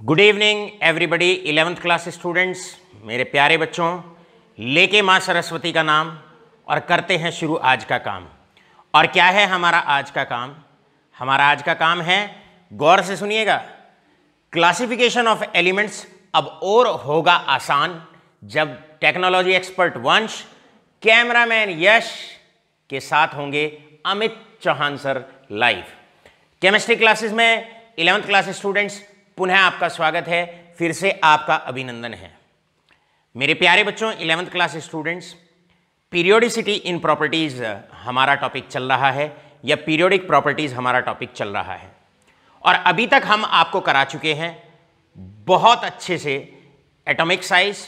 Good evening everybody 11th class students, मेरे प्यारे बच्चों, लेके माँ सरस्वती का नाम और करते हैं शुरू आज का काम। और क्या है हमारा आज का काम? हमारा आज का काम है, गौर से सुनिएगा, क्लासिफिकेशन ऑफ एलिमेंट्स अब और होगा आसान जब technology expert Vansh, cameraman Yash के साथ होंगे Amit Chauhan sir live. Chemistry classes में 11th क्लास स्टूडेंट्स, पुनः आपका स्वागत है, फिर से आपका अभिनंदन है। मेरे प्यारे बच्चों, 11th क्लास स्टूडेंट्स, पीरियोडिसिटी इन प्रॉपर्टीज हमारा टॉपिक चल रहा है, या पीरियोडिक प्रॉपर्टीज हमारा टॉपिक चल रहा है। और अभी तक हम आपको करा चुके हैं बहुत अच्छे से एटॉमिक साइज,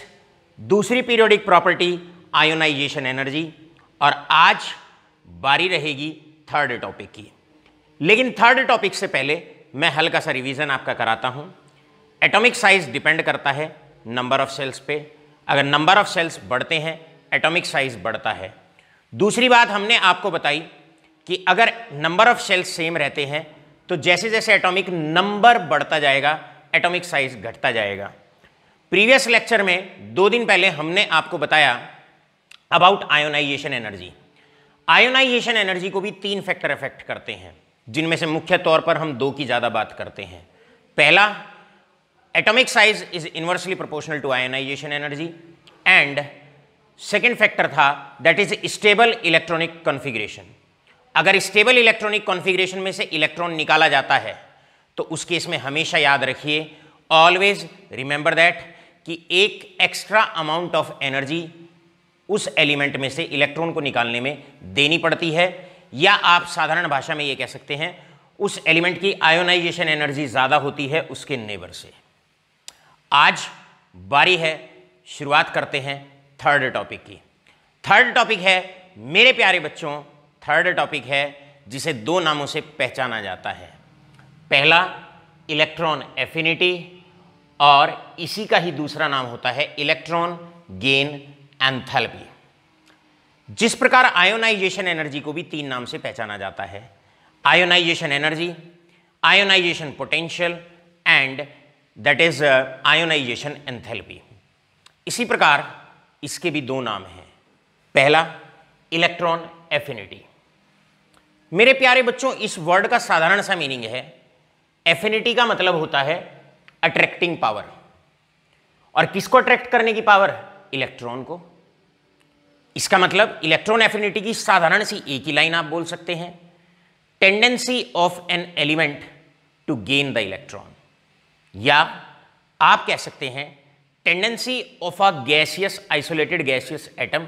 दूसरी पीरियोडिक प्रॉपर्टी आयोनाइजेशन एनर्जी, और आज बारी रहेगी थर्ड टॉपिक की। लेकिन थर्ड टॉपिक से पहले मैं हल्का सा रिवीजन आपका कराता हूं। एटॉमिक साइज डिपेंड करता है नंबर ऑफ सेल्स पे। अगर नंबर ऑफ सेल्स बढ़ते हैं, एटॉमिक साइज बढ़ता है। दूसरी बात हमने आपको बताई कि अगर नंबर ऑफ सेल्स सेम रहते हैं तो जैसे जैसे एटॉमिक नंबर बढ़ता जाएगा, एटॉमिक साइज घटता जाएगा। प्रीवियस लेक्चर में 2 दिन पहले हमने आपको बताया about ionization energy. Ionization energy को भी 3 फैक्टर अफेक्ट करते हैं, जिनमें से मुख्य तौर पर हम 2 की ज्यादा बात करते हैं। पहला, atomic size is inversely proportional to ionisation energy, and second factor था that is stable electronic configuration. अगर स्टेबल इलेक्ट्रॉनिक कॉन्फ़िगरेशन में से इलेक्ट्रॉन निकाला जाता है तो उस केस में हमेशा याद रखिए, ऑलवेज रिमेंबर दैट, कि एक एक्स्ट्रा अमाउंट ऑफ एनर्जी उस एलिमेंट में से इलेक्ट्रॉन को निकालने में देनी पड़ती है, या आप साधारण भाषा में ये कह सकते हैं उस एलिमेंट की आयोनाइजेशन एनर्जी ज़्यादा होती है उसके नेबर से। आज बारी है, शुरुआत करते हैं थर्ड टॉपिक की। थर्ड टॉपिक है मेरे प्यारे बच्चों, थर्ड टॉपिक है जिसे 2 नामों से पहचाना जाता है। पहला, इलेक्ट्रॉन एफिनिटी, और इसी का ही दूसरा नाम होता है इलेक्ट्रॉन गेन एंथैल्पी। जिस प्रकार आयोनाइजेशन एनर्जी को भी 3 नाम से पहचाना जाता है, ionization energy, ionization potential, and that is ionization enthalpy. इसी प्रकार इसके भी 2 नाम हैं। पहला, इलेक्ट्रॉन एफिनिटी। मेरे प्यारे बच्चों, इस वर्ड का साधारण सा मीनिंग है, एफिनिटी का मतलब होता है अट्रैक्टिंग पावर। और किसको अट्रैक्ट करने की पावर? इलेक्ट्रॉन को। इसका मतलब इलेक्ट्रॉन एफिनिटी की साधारण सी एक ही लाइन आप बोल सकते हैं, tendency of an element to gain the electron, या आप कह सकते हैं tendency of a gaseous isolated gaseous atom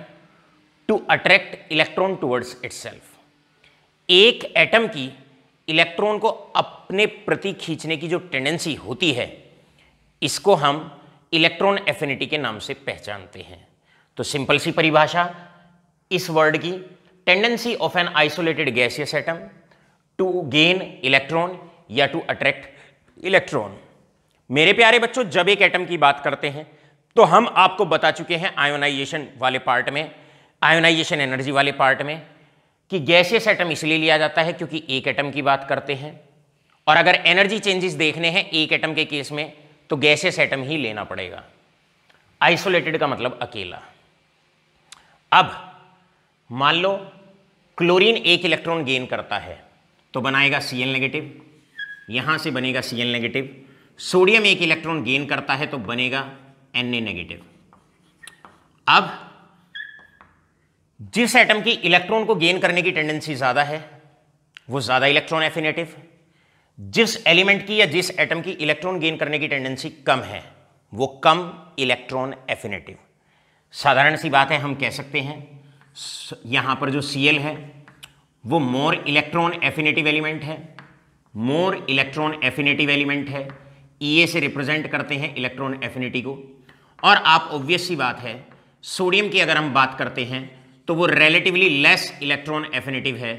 to attract electron towards itself. एक एटम की इलेक्ट्रॉन को अपने प्रति खींचने की जो टेंडेंसी होती है, इसको हम इलेक्ट्रॉन एफिनिटी के नाम से पहचानते हैं। तो सिंपल सी परिभाषा इस वर्ड की, tendency of an isolated gaseous atom to gain electron या टू अट्रैक्ट इलेक्ट्रॉन। मेरे प्यारे बच्चों, जब एक एटम की बात करते हैं तो हम आपको बता चुके हैं आयोनाइजेशन वाले पार्ट में, आयोनाइजेशन एनर्जी वाले पार्ट में, कि गैसियस एटम इसलिए लिया जाता है क्योंकि एक एटम की बात करते हैं, और अगर एनर्जी चेंजेस देखने हैं एक एटम के केस में तो गैसियस एटम ही लेना पड़ेगा। आइसोलेटेड का मतलब अकेला। अब मान लो क्लोरीन एक इलेक्ट्रॉन गेन करता है तो बनाएगा Cl नेगेटिव, यहां से बनेगा Cl नेगेटिव। सोडियम एक इलेक्ट्रॉन गेन करता है तो बनेगा Na नेगेटिव। अब जिस एटम की इलेक्ट्रॉन को गेन करने की टेंडेंसी ज्यादा है वो ज्यादा इलेक्ट्रॉन एफिनेटिव, जिस एलिमेंट की या जिस एटम की इलेक्ट्रॉन गेन करने की टेंडेंसी कम है वो कम इलेक्ट्रॉन एफिनेटिव। साधारण सी बात है, हम कह सकते हैं यहां पर जो Cl है वो मोर इलेक्ट्रॉन एफिनेटिव एलिमेंट है, मोर इलेक्ट्रॉन एफिनेटिव एलिमेंट है, Ea से रिप्रेजेंट करते हैं इलेक्ट्रॉन एफिनिटी को। और आप ऑब्वियस सी बात है, सोडियम की अगर हम बात करते हैं तो वो रिलेटिवली लेस इलेक्ट्रॉन एफिनेटिव है।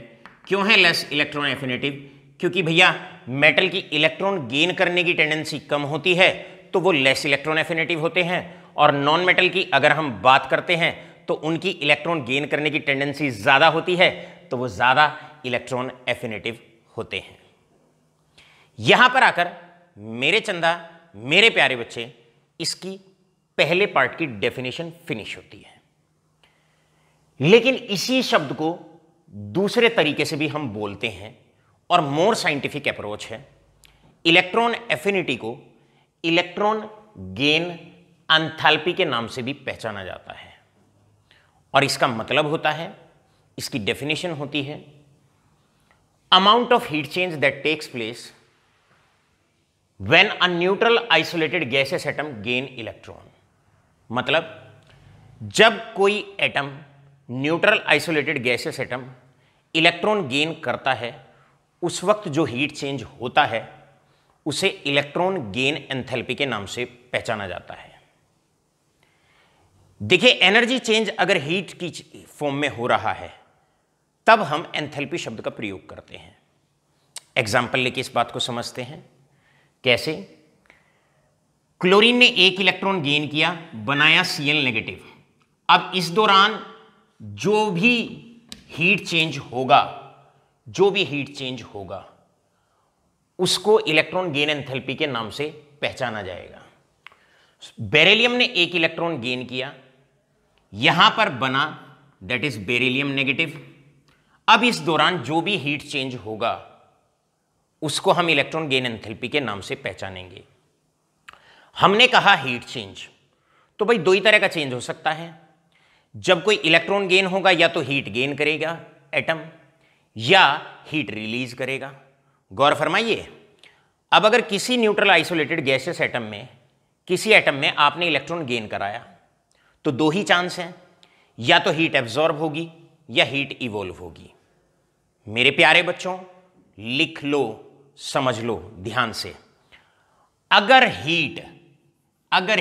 क्यों है लेस इलेक्ट्रॉन एफिनेटिव? क्योंकि भैया मेटल की इलेक्ट्रॉन गेन करने की टेंडेंसी कम होती है तो वो लेस इलेक्ट्रॉन एफिनेटिव होते हैं, और नॉन मेटल की अगर हम बात करते हैं तो उनकी इलेक्ट्रॉन गेन करने की टेंडेंसी ज्यादा होती है तो वो ज्यादा इलेक्ट्रॉन एफिनेटिव होते हैं। यहां पर आकर मेरे चंदा मेरे प्यारे बच्चे इसकी पहले पार्ट की डेफिनेशन फिनिश होती है। लेकिन इसी शब्द को दूसरे तरीके से भी हम बोलते हैं और मोर साइंटिफिक अप्रोच है। इलेक्ट्रॉन एफिनिटी को इलेक्ट्रॉन गेन एंथैल्पी के नाम से भी पहचाना जाता है और इसका मतलब होता है, इसकी डेफिनेशन होती है, amount of heat change that takes place when a neutral isolated gaseous atom gain electron. मतलब जब कोई atom, neutral isolated gaseous atom electron gain करता है, उस वक्त जो हीट चेंज होता है उसे इलेक्ट्रॉन गेन एंथैल्पी के नाम से पहचाना जाता है। देखिए, एनर्जी चेंज अगर हीट की फॉर्म में हो रहा है तब हम एंथैल्पी शब्द का प्रयोग करते हैं। एग्जाम्पल लेके इस बात को समझते हैं। कैसे? क्लोरीन ने एक इलेक्ट्रॉन गेन किया, बनाया Cl नेगेटिव। अब इस दौरान जो भी हीट चेंज होगा उसको इलेक्ट्रॉन गेन एंथैल्पी के नाम से पहचाना जाएगा। बेरिलियम ने एक इलेक्ट्रॉन गेन किया, यहां पर बना, दैट इज बेरिलियम नेगेटिव। अब इस दौरान जो भी हीट चेंज होगा उसको हम इलेक्ट्रॉन गेन एंथैल्पी के नाम से पहचानेंगे। हमने कहा हीट चेंज, तो भाई दो ही तरह का चेंज हो सकता है। जब कोई इलेक्ट्रॉन गेन होगा या तो हीट गेन करेगा एटम या हीट रिलीज करेगा। गौर फरमाइए, अब अगर किसी न्यूट्रल आइसोलेटेड गैसियस एटम में, किसी एटम में आपने इलेक्ट्रॉन गेन कराया तो दो ही चांस हैं, या तो हीट एब्जॉर्ब होगी या हीट इवोल्व होगी। मेरे प्यारे बच्चों, लिख लो, समझ लो ध्यान से। अगर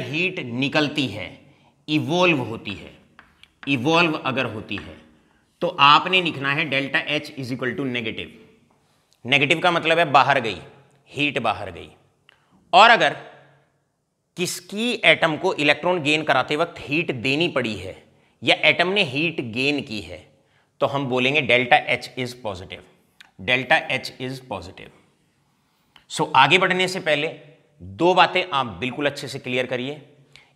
हीट निकलती है, इवोल्व अगर होती है तो आपने लिखना है delta H is equal to negative. Negative का मतलब है बाहर गई, हीट बाहर गई। और अगर किसकी एटम को इलेक्ट्रॉन गेन कराते वक्त हीट देनी पड़ी है या एटम ने हीट गेन की है तो हम बोलेंगे डेल्टा H इज पॉजिटिव। सो आगे बढ़ने से पहले दो बातें आप बिल्कुल अच्छे से क्लियर करिए।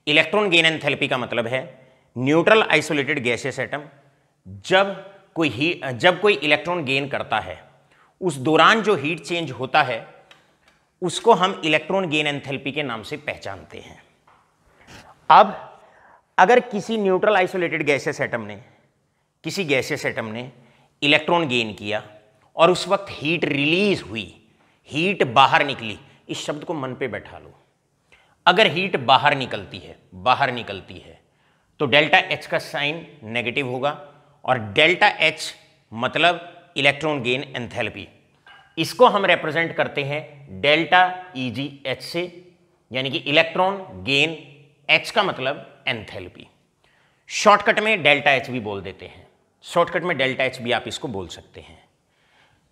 इलेक्ट्रॉन गेन एंथैल्पी का मतलब है न्यूट्रल आइसोलेटेड गैसियस एटम जब कोई इलेक्ट्रॉन गेन करता है उस दौरान जो हीट चेंज होता है उसको हम इलेक्ट्रॉन गेन एंथैल्पी के नाम से पहचानते हैं। अब अगर किसी न्यूट्रल आइसोलेटेड गैसियस एटम ने इलेक्ट्रॉन गेन किया और उस वक्त हीट रिलीज हुई, हीट बाहर निकली, इस शब्द को मन पे बैठा लो। अगर हीट बाहर निकलती है तो डेल्टा H का साइन नेगेटिव होगा और डेल्टा H मतलब इलेक्ट्रॉन गेन एंथैल्पी। इसको हम रिप्रेजेंट करते हैं डेल्टा EgH से, यानी कि इलेक्ट्रॉन गेन, H का मतलब एंथैल्पी। शॉर्टकट में डेल्टा H भी बोल देते हैं, शॉर्टकट में डेल्टा H भी आप इसको बोल सकते हैं।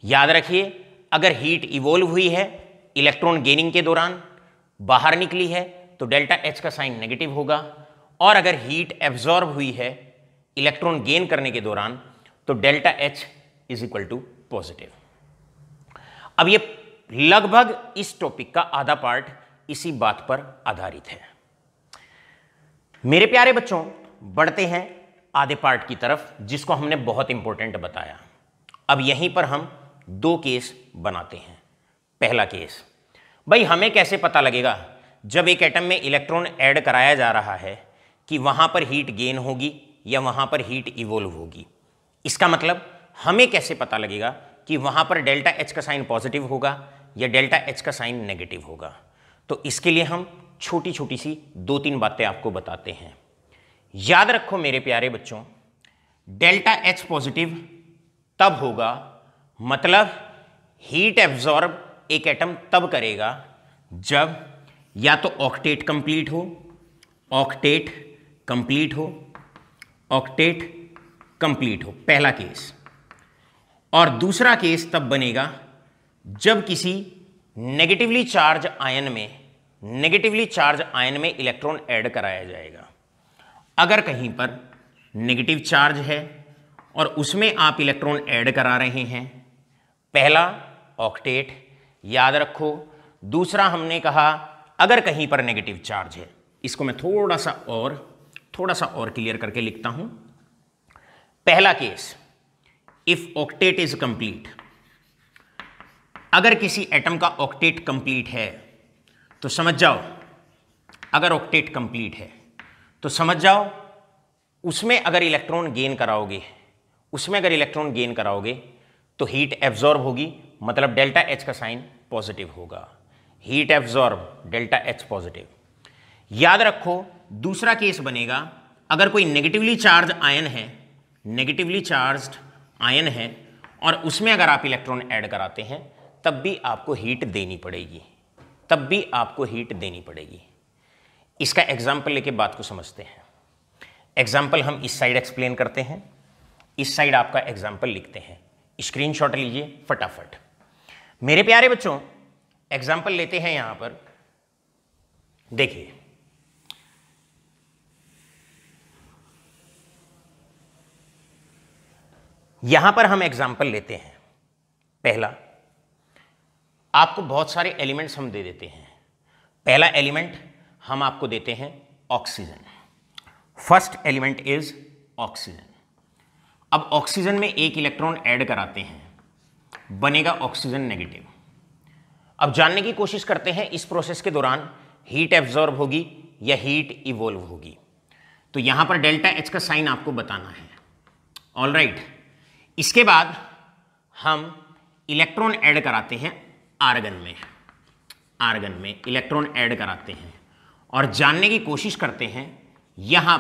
याद रखिए, अगर हीट इवोल्व हुई है इलेक्ट्रॉन गेनिंग के दौरान, बाहर निकली है तो डेल्टा H का साइन नेगेटिव होगा, और अगर हीट एब्जॉर्ब हुई है इलेक्ट्रॉन गेन करने के दौरान तो delta H is equal to positive. अब ये लगभग इस टॉपिक का आधा पार्ट इसी बात पर आधारित है। मेरे प्यारे बच्चों, बढ़ते हैं आधे पार्ट की तरफ जिसको हमने बहुत इंपॉर्टेंट बताया। अब यहीं पर हम दो केस बनाते हैं। पहला केस, भाई हमें कैसे पता लगेगा जब एक एटम में इलेक्ट्रॉन ऐड कराया जा रहा है कि वहां पर हीट गेन होगी या वहां पर हीट इवोल्व होगी? इसका मतलब हमें कैसे पता लगेगा कि वहां पर डेल्टा H का साइन पॉजिटिव होगा या डेल्टा H का साइन नेगेटिव होगा? तो इसके लिए हम छोटी छोटी सी दो तीन बातें आपको बताते हैं। याद रखो मेरे प्यारे बच्चों, डेल्टा H पॉजिटिव तब होगा, मतलब हीट एब्जॉर्ब एक एटम तब करेगा जब या तो ऑक्टेट कंप्लीट हो, पहला केस। और दूसरा केस तब बनेगा जब किसी नेगेटिवली चार्ज आयन में इलेक्ट्रॉन ऐड कराया जाएगा। अगर कहीं पर नेगेटिव चार्ज है और उसमें आप इलेक्ट्रॉन ऐड करा रहे हैं, पहला ऑक्टेट याद रखो, दूसरा हमने कहा अगर कहीं पर नेगेटिव चार्ज है, इसको मैं थोड़ा सा और क्लियर करके लिखता हूं। पहला case, if octet is complete, अगर किसी एटम का ऑक्टेट कंप्लीट है तो समझ जाओ, अगर ऑक्टेट कंप्लीट है तो समझ जाओ उसमें अगर इलेक्ट्रॉन गेन कराओगे तो हीट एब्जॉर्ब होगी, मतलब डेल्टा एच का साइन पॉजिटिव होगा। Heat absorb delta H positive. याद रखो दूसरा केस बनेगा, अगर कोई नेगेटिवली चार्ज आयन है और उसमें अगर आप इलेक्ट्रॉन ऐड कराते हैं तब भी आपको हीट देनी पड़ेगी। इसका एग्जाम्पल लेके बात को समझते हैं। एग्जाम्पल हम इस साइड एक्सप्लेन करते हैं, इस साइड आपका एग्जाम्पल लिखते हैं। स्क्रीनशॉट लीजिए फटाफट। मेरे प्यारे बच्चों, एग्जाम्पल लेते हैं यहां पर, देखिए यहां पर हम एग्जाम्पल लेते हैं। पहला, आपको बहुत सारे एलिमेंट्स हम दे देते हैं। पहला एलिमेंट हम आपको देते हैं oxygen. First element is oxygen. अब ऑक्सीजन में एक इलेक्ट्रॉन ऐड कराते हैं, बनेगा ऑक्सीजन नेगेटिव। अब जानने की कोशिश करते हैं इस प्रोसेस के दौरान हीट एब्जॉर्ब होगी या हीट इवॉल्व होगी। तो यहां पर डेल्टा एच का साइन आपको बताना है। ऑल राइट, इसके बाद हम इलेक्ट्रॉन ऐड कराते हैं आर्गन में इलेक्ट्रॉन ऐड कराते हैं और जानने की कोशिश करते हैं यहां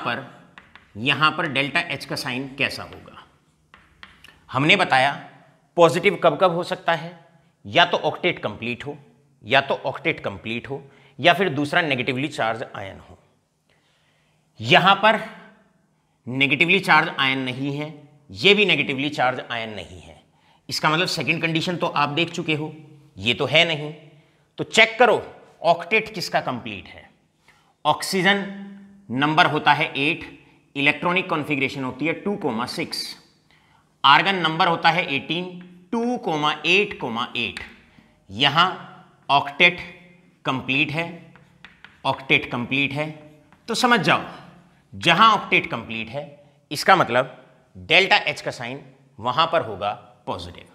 पर डेल्टा एच का साइन कैसा होगा। हमने बताया पॉजिटिव कब कब हो सकता है, या तो ऑक्टेट कंप्लीट हो या फिर दूसरा नेगेटिवली चार्ज आयन हो। यहां पर नेगेटिवली चार्ज आयन नहीं है, ये भी नेगेटिवली चार्ज आयन नहीं है। इसका मतलब सेकंड कंडीशन तो आप देख चुके हो, ये तो है नहीं। तो चेक करो ऑक्टेट किसका कंप्लीट है। ऑक्सीजन नंबर होता है 8, इलेक्ट्रॉनिक कॉन्फ़िगरेशन होती है 2,6, आर्गन नंबर होता है 18, 2,8,8। यहां ऑक्टेट कंप्लीट है, तो समझ जाओ जहां ऑक्टेट कंप्लीट है इसका मतलब डेल्टा एच का साइन वहां पर होगा पॉजिटिव,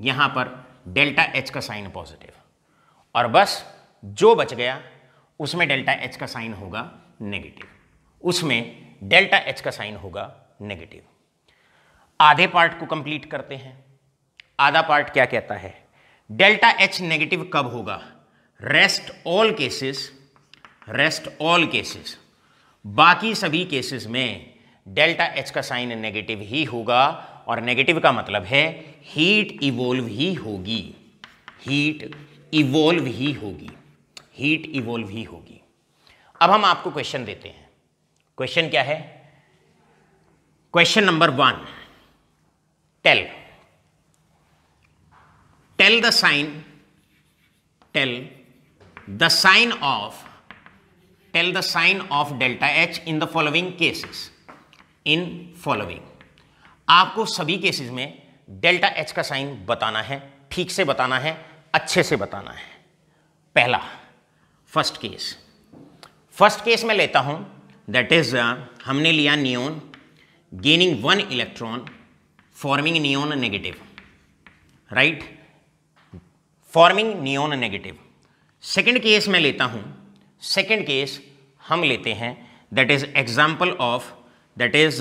यहां पर डेल्टा एच का साइन पॉजिटिव, और बस जो बच गया उसमें डेल्टा एच का साइन होगा नेगेटिव। आधे पार्ट को कंप्लीट करते हैं। आधा पार्ट क्या कहता है, डेल्टा एच नेगेटिव कब होगा, रेस्ट ऑल केसेस, बाकी सभी केसेस में डेल्टा एच का साइन नेगेटिव ही होगा, और नेगेटिव का मतलब है हीट इवॉल्व ही होगी। अब हम आपको क्वेश्चन देते हैं। क्वेश्चन क्या है? Question number 1, tell the sign of delta H in the following cases. आपको सभी केसेस में डेल्टा एच का साइन बताना है, ठीक से बताना है, अच्छे से बताना है। पहला फर्स्ट केस में लेता हूं, दैट इज हमने लिया neon gaining 1 electron forming neon negative, right, forming neon negative. Second case में लेता हूं, सेकेंड केस हम लेते हैं that is example of that is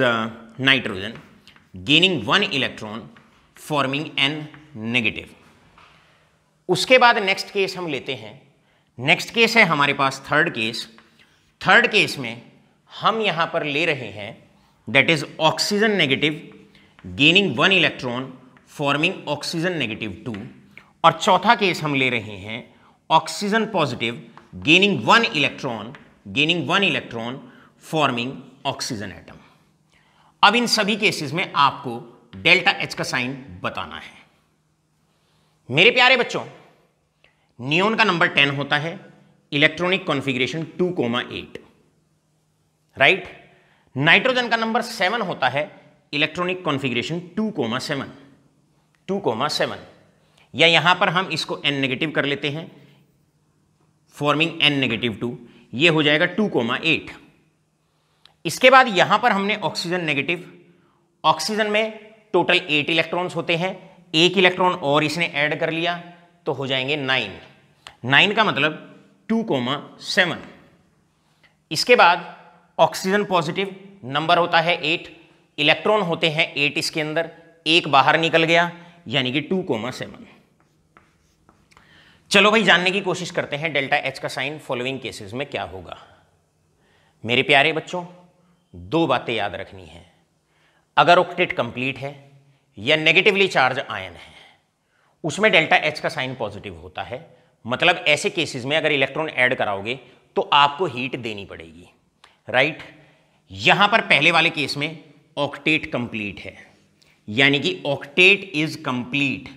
nitrogen gaining 1 electron forming n negative. उसके बाद नेक्स्ट केस हम लेते हैं, नेक्स्ट केस है हमारे पास थर्ड केस में हम यहां पर ले रहे हैं that is oxygen negative gaining 1 electron forming oxygen negative 2, और चौथा केस हम ले रहे हैं oxygen positive gaining 1 electron forming oxygen atom. अब इन सभी केसेस में आपको डेल्टा एच का साइन बताना है। मेरे प्यारे बच्चों, नियोन का नंबर 10 होता है, इलेक्ट्रॉनिक कॉन्फ़िगरेशन 2,8, राइट। नाइट्रोजन का नंबर 7 होता है, इलेक्ट्रॉनिक कॉन्फ़िगरेशन 2,7, या यहां पर हम इसको n नेगेटिव कर लेते हैं, फॉर्मिंग N-2, ये हो जाएगा 2,8। इसके बाद यहां पर हमने ऑक्सीजन नेगेटिव, ऑक्सीजन में टोटल 8 इलेक्ट्रॉन्स होते हैं, एक इलेक्ट्रॉन और इसने ऐड कर लिया तो हो जाएंगे 9 का मतलब 2,7। इसके बाद ऑक्सीजन पॉजिटिव, नंबर होता है 8, इलेक्ट्रॉन होते हैं 8 इसके अंदर, एक बाहर निकल गया यानी कि 2,7। चलो भाई जानने की कोशिश करते हैं डेल्टा एच का साइन फॉलोइंग केसेस में क्या होगा। मेरे प्यारे बच्चों, दो बातें याद रखनी है। अगर ऑक्टेट कंप्लीट है या नेगेटिवली चार्ज आयन है उसमें डेल्टा एच का साइन पॉजिटिव होता है, मतलब ऐसे केसेस में अगर इलेक्ट्रॉन ऐड कराओगे तो आपको हीट देनी पड़ेगी, राइट। यहां पर पहले वाले केस में ऑक्टेट कंप्लीट है, यानी कि octet is complete,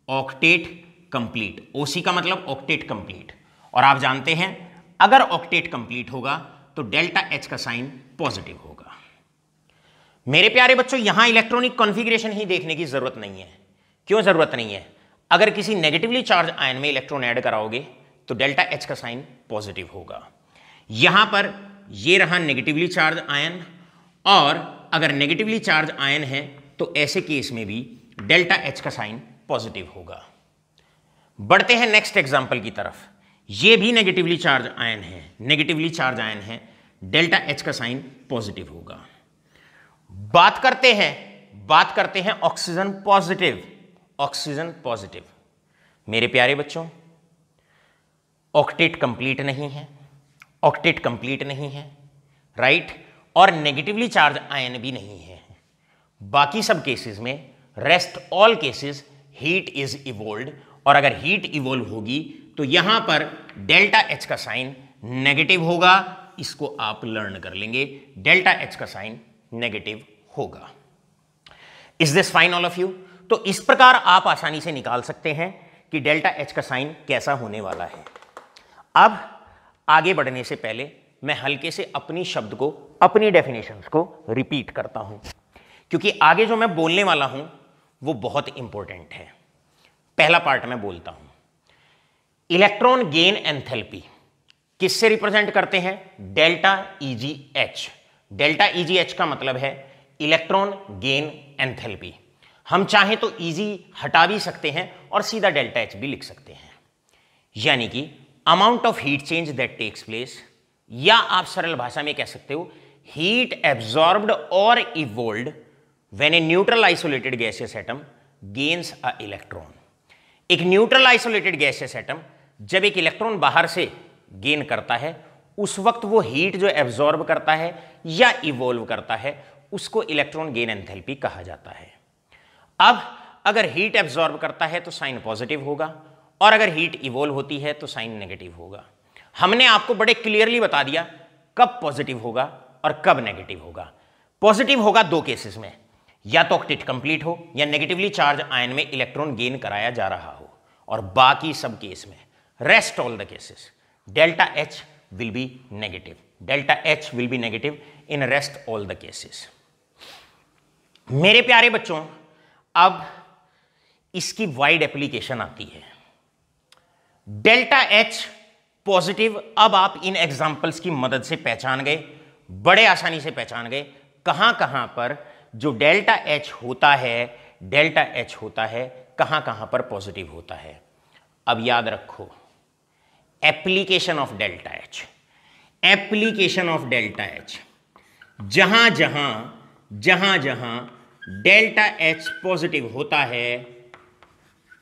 octet complete, OC का मतलब ऑक्टेट कंप्लीट। और आप जानते हैं अगर ऑक्टेट कंप्लीट होगा तो डेल्टा एच का साइन पॉजिटिव होगा। मेरे प्यारे बच्चों, यहां इलेक्ट्रॉनिक कॉन्फ़िगरेशन ही देखने की जरूरत नहीं है। क्यों जरूरत नहीं है? अगर किसी नेगेटिवली चार्ज आयन में इलेक्ट्रॉन ऐड कराओगे तो डेल्टा एच का साइन पॉजिटिव होगा। यहां पर ये रहा नेगेटिवली चार्ज आयन, और अगर नेगेटिवली चार्ज आयन है तो ऐसे केस में भी डेल्टा एच का साइन पॉजिटिव होगा। बढ़ते हैं नेक्स्ट एग्जांपल की तरफ। ये भी नेगेटिवली चार्ज आयन है, नेगेटिवली चार्ज आयन है, डेल्टा एच का साइन पॉजिटिव होगा। बात करते हैं ऑक्सीजन पॉजिटिव, ऑक्सीजन पॉजिटिव। मेरे प्यारे बच्चों, ऑक्टेट कंप्लीट नहीं है, ऑक्टेट कंप्लीट नहीं है, राइट, और नेगेटिवली चार्ज आयन भी नहीं है। बाकी सब केसेस में, rest all cases, heat is evolved, और अगर हीट इवोल्व होगी तो यहां पर डेल्टा एच का साइन नेगेटिव होगा। इसको आप लर्न कर लेंगे, डेल्टा एच का साइन नेगेटिव होगा। Is this fine all of you? तो इस प्रकार आप आसानी से निकाल सकते हैं कि डेल्टा एच का साइन कैसा होने वाला है। अब आगे बढ़ने से पहले मैं हल्के से अपनी शब्द को, अपनी डेफिनेशंस को रिपीट करता हूं, क्योंकि आगे जो मैं बोलने वाला हूं वो बहुत इंपॉर्टेंट है। पहला पार्ट मैं बोलता हूं, इलेक्ट्रॉन गेन एंथैल्पी किससे रिप्रेजेंट करते हैं? Delta easy H. Delta easy H का मतलब है इलेक्ट्रॉन गेन एंथैल्पी। हम चाहें तो ईजी हटा भी सकते हैं और सीधा डेल्टा एच भी लिख सकते हैं, यानी कि amount of heat change that takes place, या आप सरल भाषा में कह सकते हो हीट एब्जॉर्ब्ड और evolved when a neutral isolated gaseous atom gains a electron. एक न्यूट्रल आइसोलेटेड गैसियस एटम जब एक इलेक्ट्रॉन बाहर से गेन करता है उस वक्त वो हीट जो एब्जॉर्ब करता है या इवोल्व करता है उसको इलेक्ट्रॉन गेन एंथैल्पी कहा जाता है। अब अगर हीट एब्जॉर्ब करता है तो साइन पॉजिटिव होगा, और अगर हीट इवोल्व होती है तो साइन नेगेटिव होगा। हमने आपको बड़े क्लियरली बता दिया कब पॉजिटिव होगा और कब नेगेटिव होगा। पॉजिटिव होगा दो केसेस में, या तो ऑक्टेट कंप्लीट हो या नेगेटिवली चार्ज आयन में इलेक्ट्रॉन गेन कराया जा रहा हो, और बाकी सब केस में, rest all the cases, delta H will be negative, delta H will be negative in rest all the cases. मेरे प्यारे बच्चों, अब इसकी वाइड एप्लीकेशन आती है। डेल्टा एच पॉजिटिव अब आप इन एग्जाम्पल्स की मदद से पहचान गए, बड़े आसानी से पहचान गए कहां कहां पर जो डेल्टा एच होता है, डेल्टा एच होता है, कहां कहां पर पॉजिटिव होता है। अब याद रखो, application of delta H, application of delta H, जहां जहां डेल्टा एच पॉजिटिव होता है,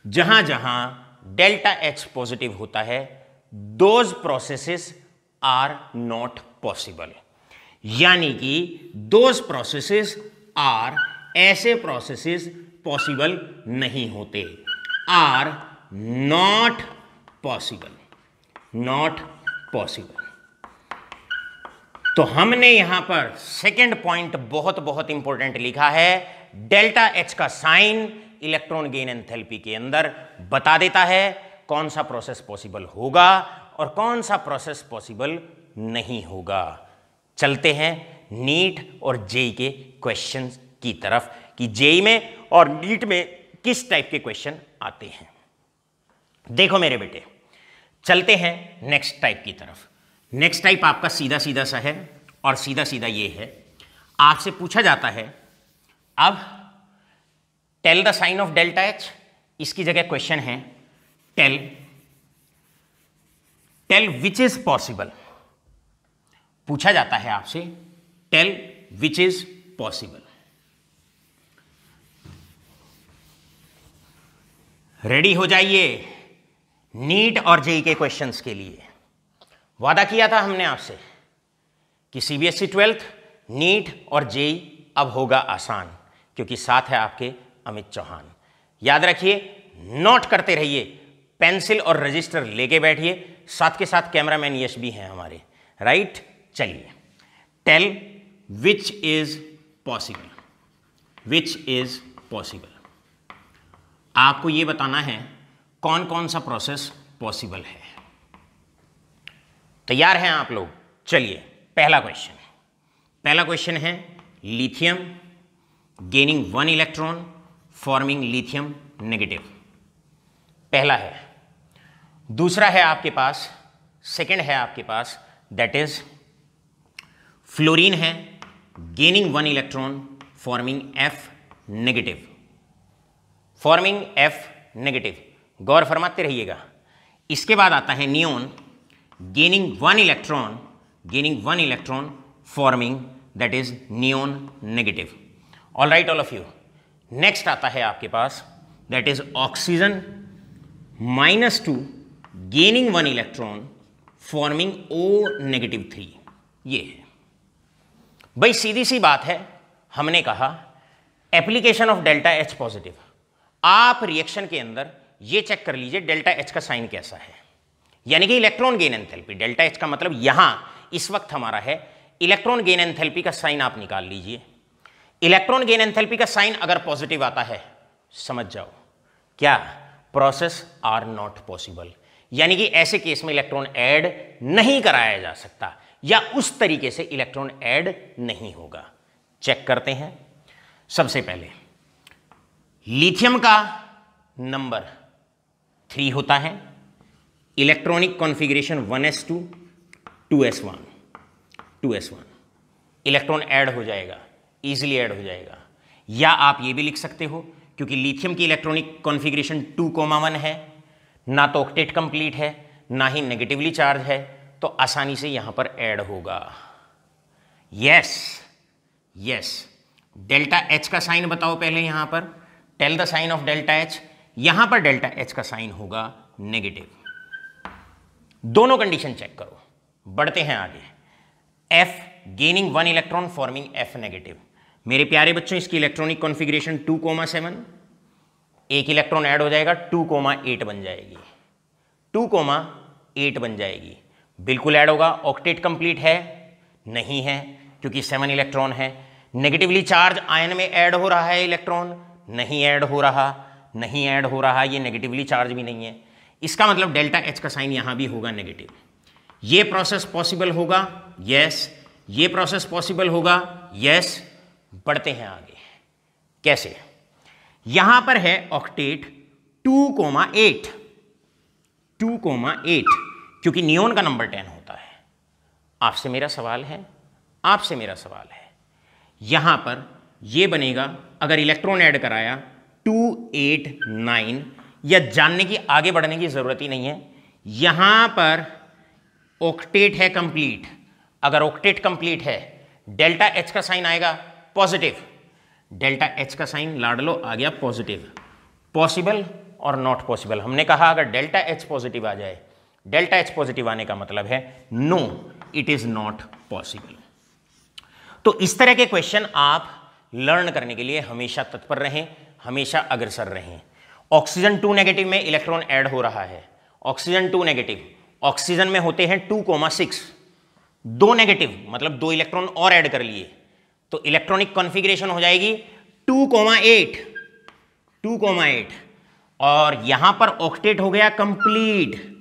जहां जहां डेल्टा एच पॉजिटिव होता है, those processes are not possible, यानी कि दोज प्रोसेसेस आर, ऐसे प्रोसेसेस पॉसिबल नहीं होते, are not possible, not possible. तो हमने यहां पर सेकेंड पॉइंट बहुत बहुत इंपॉर्टेंट लिखा है, डेल्टा एच का साइन इलेक्ट्रॉन गेन एंथैल्पी के अंदर बता देता है कौन सा प्रोसेस पॉसिबल होगा और कौन सा प्रोसेस पॉसिबल नहीं होगा। चलते हैं नीट और जेई के क्वेश्चन की तरफ कि जेई में और नीट में किस टाइप के क्वेश्चन आते हैं। देखो मेरे बेटे, चलते हैं नेक्स्ट टाइप की तरफ। नेक्स्ट टाइप आपका सीधा सीधा सा है और सीधा सीधा ये है, आपसे पूछा जाता है अब tell the sign of delta H, इसकी जगह क्वेश्चन है टेल विच इज पॉसिबल। पूछा जाता है आपसे tell which is possible. Ready हो जाइए नीट और जेईई के क्वेश्चंस के लिए। वादा किया था हमने आपसे कि सीबीएसई 12th, नीट और जेईई अब होगा आसान, क्योंकि साथ है आपके अमित चौहान। याद रखिए, नोट करते रहिए, पेंसिल और रजिस्टर लेके बैठिए, साथ के साथ कैमरामैन यश भी हैं हमारे, राइट। चलिए, tell which is possible, which is possible. आपको यह बताना है कौन कौन सा प्रोसेस पॉसिबल है। तैयार हैं आप लोग? चलिए, पहला क्वेश्चन है lithium gaining 1 electron forming lithium negative, पहला है। दूसरा है आपके पास, सेकंड है आपके पास, दैट इज फ्लोरीन है gaining 1 electron forming F negative, forming F negative, गौर फरमाते रहिएगा। इसके बाद आता है neon gaining 1 electron forming that is neon negative. All right all of you. Next आता है आपके पास that is oxygen -2 gaining 1 electron forming O negative 3। ये है भाई, सीधी सी बात है। हमने कहा application of delta H positive. आप रिएक्शन के अंदर ये चेक कर लीजिए डेल्टा H का साइन कैसा है, यानी कि electron gain enthalpy. Delta H का मतलब यहां इस वक्त हमारा है इलेक्ट्रॉन गेन एंथैल्पी का साइन आप निकाल लीजिए। इलेक्ट्रॉन गेन एंथैल्पी का साइन अगर पॉजिटिव आता है, समझ जाओ क्या प्रोसेस आर नॉट पॉसिबल, यानी कि ऐसे केस में इलेक्ट्रॉन ऐड नहीं कराया जा सकता, या उस तरीके से इलेक्ट्रॉन ऐड नहीं होगा। चेक करते हैं। सबसे पहले लिथियम का नंबर 3 होता है, electronic configuration 1s2 2s1 2s1, electron add हो जाएगा, इजीली ऐड हो जाएगा। या आप ये भी लिख सकते हो, क्योंकि लिथियम की इलेक्ट्रॉनिक कॉन्फ़िगरेशन 2,1 है, ना तो ऑक्टेट कंप्लीट है, ना ही नेगेटिवली चार्ज है, तो आसानी से यहां पर ऐड होगा। Yes yes. डेल्टा H का साइन बताओ पहले, यहां पर tell the sign of delta H। यहां पर डेल्टा H का साइन होगा नेगेटिव। दोनों कंडीशन चेक करो। बढ़ते हैं आगे। F gaining 1 electron forming F negative. मेरे प्यारे बच्चों, इसकी इलेक्ट्रॉनिक कॉन्फ़िगरेशन 2,7, एक इलेक्ट्रॉन ऐड हो जाएगा, 2,8 बन जाएगी, 2,8 बन जाएगी। बिल्कुल ऐड होगा। ऑक्टेट कंप्लीट है? नहीं है, क्योंकि 7 इलेक्ट्रॉन है। नेगेटिवली चार्ज आयन में ऐड हो रहा है इलेक्ट्रॉन? नहीं ऐड हो रहा, नहीं ऐड हो रहा, ये नेगेटिवली चार्ज भी नहीं है। इसका मतलब डेल्टा H का साइन यहां भी होगा नेगेटिव। ये प्रोसेस पॉसिबल होगा? यस। ये प्रोसेस पॉसिबल होगा? यस। बढ़ते हैं आगे। कैसे? यहां पर है ऑक्टेट 2,8, 2,8, क्योंकि नियोन का नंबर 10 होता है। आपसे मेरा सवाल है, यहां पर यह बनेगा, अगर इलेक्ट्रॉन ऐड कराया 289, या जानने की आगे बढ़ने की जरूरत ही नहीं है। यहां पर ऑक्टेट है कंप्लीट। अगर ऑक्टेट कंप्लीट है, डेल्टा H का साइन आएगा पॉजिटिव। डेल्टा H का साइन लाडलो आ गया पॉजिटिव। पॉसिबल और नॉट पॉसिबल। हमने कहा अगर डेल्टा H पॉजिटिव आ जाए, डेल्टा H पॉजिटिव आने का मतलब है no, it is not possible. तो इस तरह के क्वेश्चन आप लर्न करने के लिए हमेशा तत्पर रहें, हमेशा अग्रसर रहें। ऑक्सीजन 2 नेगेटिव में इलेक्ट्रॉन ऐड हो रहा है। ऑक्सीजन 2 नेगेटिव, ऑक्सीजन में होते हैं 2,6, 2 नेगेटिव मतलब 2 इलेक्ट्रॉन और ऐड कर लिए, तो इलेक्ट्रॉनिक कॉन्फ़िगरेशन हो जाएगी 2,8, 2,8। और यहां पर ऑक्टेट हो गया कंप्लीट।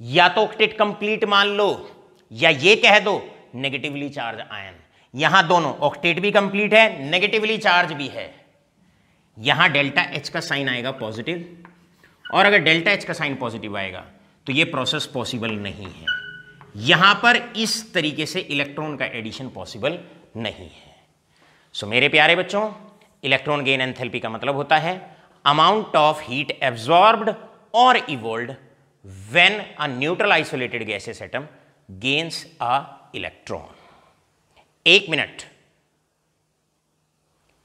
या तो ऑक्टेट कंप्लीट मान लो, या ये कह दो नेगेटिवली चार्ज आयन। यहां दोनों, ऑक्टेट भी कंप्लीट है, नेगेटिवली चार्ज भी है। यहां डेल्टा H का साइन आएगा पॉजिटिव, और अगर डेल्टा H का साइन पॉजिटिव आएगा तो ये प्रोसेस पॉसिबल नहीं है। यहां पर इस तरीके से इलेक्ट्रॉन का एडिशन पॉसिबल नहीं है। सो मेरे प्यारे बच्चों, इलेक्ट्रॉन गेन एंथैल्पी का मतलब होता है अमाउंट ऑफ हीट एब्जॉर्ब्ड और evolved when a neutral isolated gases atom gains a electron. 1 minute,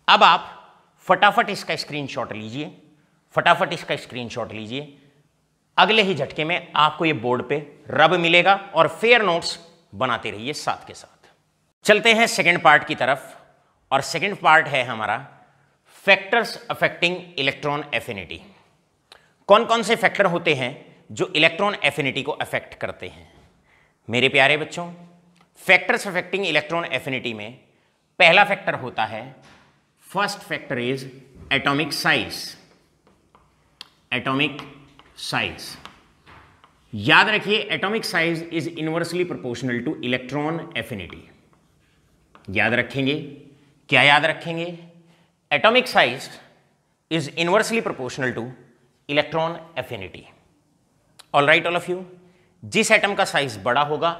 अब आप फटाफट इसका स्क्रीनशॉट लीजिए, फटाफट इसका स्क्रीनशॉट लीजिए। अगले ही झटके में आपको ये बोर्ड पे रब मिलेगा और फेयर नोट्स बनाते रहिए साथ के साथ। चलते हैं सेकंड पार्ट की तरफ, और सेकंड पार्ट है हमारा फैक्टर्स अफेक्टिंग इलेक्ट्रॉन एफिनिटी। कौन कौन से फैक्टर होते हैं जो इलेक्ट्रॉन एफिनिटी को अफेक्ट करते हैं? मेरे प्यारे बच्चों, फैक्टर्स अफेक्टिंग इलेक्ट्रॉन एफिनिटी में पहला फैक्टर होता है, first factor is atomic size. Atomic size, याद रखिए, atomic size is inversely proportional to electron affinity. याद रखेंगे, क्या याद रखेंगे? Atomic size is inversely proportional to electron affinity. All right all of you, जिस एटम का साइज बड़ा होगा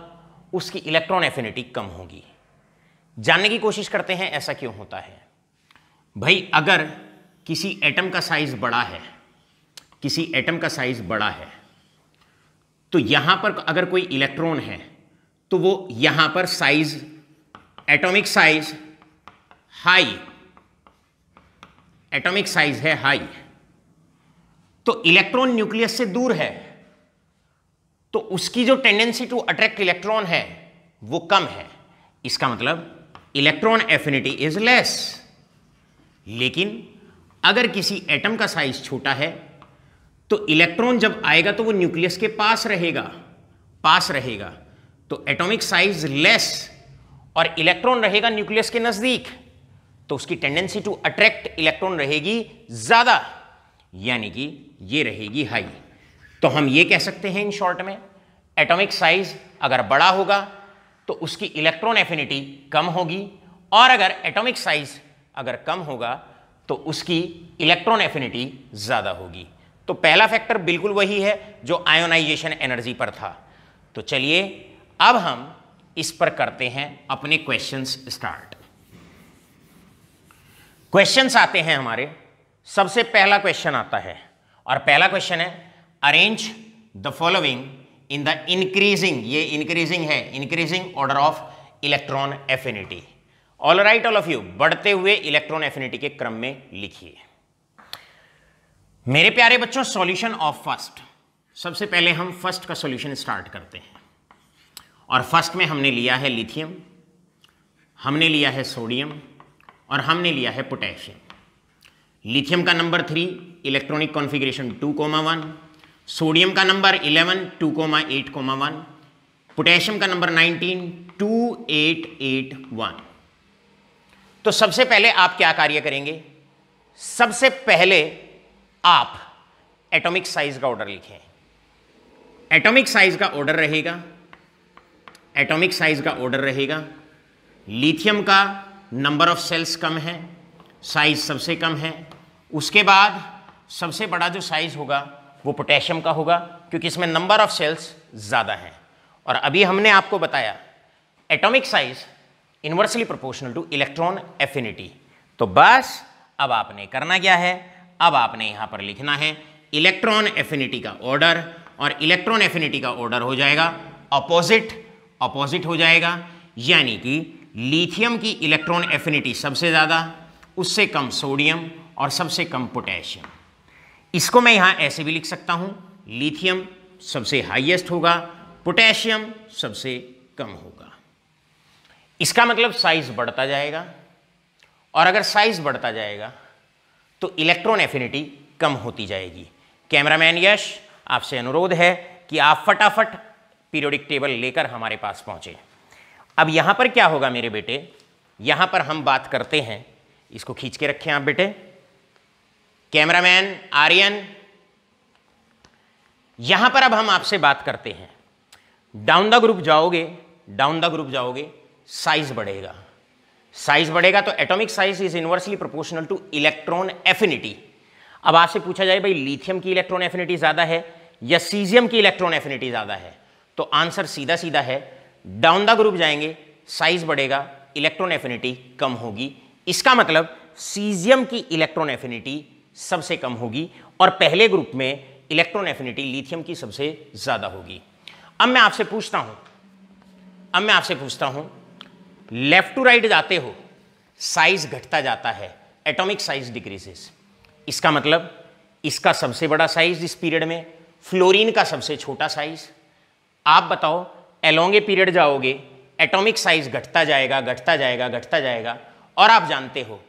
उसकी इलेक्ट्रॉन एफिनिटी कम होगी। जानने की कोशिश करते हैं ऐसा क्यों होता है। भाई, अगर किसी एटम का साइज बड़ा है, किसी एटम का साइज बड़ा है, तो यहां पर अगर कोई इलेक्ट्रॉन है तो वो यहां पर size, atomic size high, atomic size है हाई, तो इलेक्ट्रॉन न्यूक्लियस से दूर है, तो उसकी जो टेंडेंसी टू अट्रैक्ट इलेक्ट्रॉन है वो कम है। इसका मतलब इलेक्ट्रॉन एफिनिटी इज लेस। लेकिन अगर किसी एटम का साइज छोटा है तो इलेक्ट्रॉन जब आएगा तो वो न्यूक्लियस के पास रहेगा, पास रहेगा, तो एटॉमिक साइज लेस और इलेक्ट्रॉन रहेगा न्यूक्लियस के नजदीक, तो उसकी टेंडेंसी टू अट्रैक्ट इलेक्ट्रॉन रहेगी ज्यादा, यानी कि ये रहेगी हाई। तो हम ये कह सकते हैं इन शॉर्ट में, एटॉमिक साइज अगर बड़ा होगा तो उसकी इलेक्ट्रॉन एफिनिटी कम होगी, और अगर एटॉमिक साइज अगर कम होगा तो उसकी इलेक्ट्रॉन एफिनिटी ज्यादा होगी। तो पहला फैक्टर बिल्कुल वही है जो आयोनाइजेशन एनर्जी पर था। तो चलिए अब हम इस पर करते हैं अपने क्वेश्चंस स्टार्ट। क्वेश्चंस आते हैं हमारे, सबसे पहला क्वेश्चन आता है, और पहला क्वेश्चन है arrange the following in the increasing, ये इंक्रीजिंग है, increasing order of electron affinity. All right all of you, बढ़ते हुए इलेक्ट्रॉन एफिनिटी के क्रम में लिखिए। मेरे प्यारे बच्चों, सॉल्यूशन ऑफ फर्स्ट, सबसे पहले हम फर्स्ट का सॉल्यूशन स्टार्ट करते हैं, और फर्स्ट में हमने लिया है लिथियम, हमने लिया है सोडियम, और हमने लिया है पोटेशियम। लिथियम का नंबर 3, इलेक्ट्रॉनिक कॉन्फ़िगरेशन 2,1, सोडियम का नंबर 11, 2,8,1, पोटेशियम का नंबर 19, 2,8,8,1। तो सबसे पहले आप क्या कार्य करेंगे? सबसे पहले आप एटॉमिक साइज का ऑर्डर लिखें। एटॉमिक साइज का ऑर्डर रहेगा, एटॉमिक साइज का ऑर्डर रहेगा, लिथियम का नंबर ऑफ सेल्स कम है, साइज सबसे कम है, उसके बाद सबसे बड़ा जो साइज होगा वो पोटेशियम का होगा, क्योंकि इसमें नंबर ऑफ सेल्स ज़्यादा हैं। और अभी हमने आपको बताया atomic size inversely proportional to electron affinity. तो बस अब आपने करना क्या है, अब आपने यहां पर लिखना है इलेक्ट्रॉन एफिनिटी का ऑर्डर, और इलेक्ट्रॉन एफिनिटी का ऑर्डर हो जाएगा अपोजिट, अपोजिट हो जाएगा, यानी कि लिथियम की इलेक्ट्रॉन एफिनिटी सबसे ज़्यादा, उससे कम सोडियम और सबसे कम पोटेशियम। इसको मैं यहां ऐसे भी लिख सकता हूं, लिथियम सबसे हाईएस्ट होगा, पोटेशियम सबसे कम होगा। इसका मतलब साइज बढ़ता जाएगा, और अगर साइज बढ़ता जाएगा तो इलेक्ट्रॉन एफिनिटी कम होती जाएगी। कैमरामैन यश, आपसे अनुरोध है कि आप फटाफट पीरियोडिक टेबल लेकर हमारे पास पहुंचे। अब यहां पर क्या होगा मेरे बेटे, यहां पर हम बात करते हैं, इसको खींच के रखें आप बेटे, कैमरामैन आर्यन, यहां पर अब हम आपसे बात करते हैं, डाउन द ग्रुप जाओगे, डाउन द ग्रुप जाओगे, साइज बढ़ेगा, साइज बढ़ेगा तो atomic size is inversely proportional to electron affinity. अब आपसे पूछा जाए भाई लिथियम की इलेक्ट्रॉन एफिनिटी ज्यादा है या सीजियम की इलेक्ट्रॉन एफिनिटी ज्यादा है? तो आंसर सीधा सीधा है, डाउन द ग्रुप जाएंगे, साइज बढ़ेगा, इलेक्ट्रॉन एफिनिटी कम होगी। इसका मतलब सीजियम की इलेक्ट्रॉन एफिनिटी सबसे कम होगी और पहले ग्रुप में इलेक्ट्रॉन एफिनिटी लिथियम की सबसे ज्यादा होगी। अब मैं आपसे पूछता हूं, लेफ्ट टू राइट जाते हो, साइज घटता जाता है, एटॉमिक साइज डिक्रीजेस। इसका मतलब इसका सबसे बड़ा साइज इस पीरियड में, फ्लोरीन का सबसे छोटा साइज। आप बताओ, एलोंग ए पीरियड जाओगे, एटॉमिक साइज घटता जाएगा, घटता जाएगा, घटता जाएगा, और आप जानते हो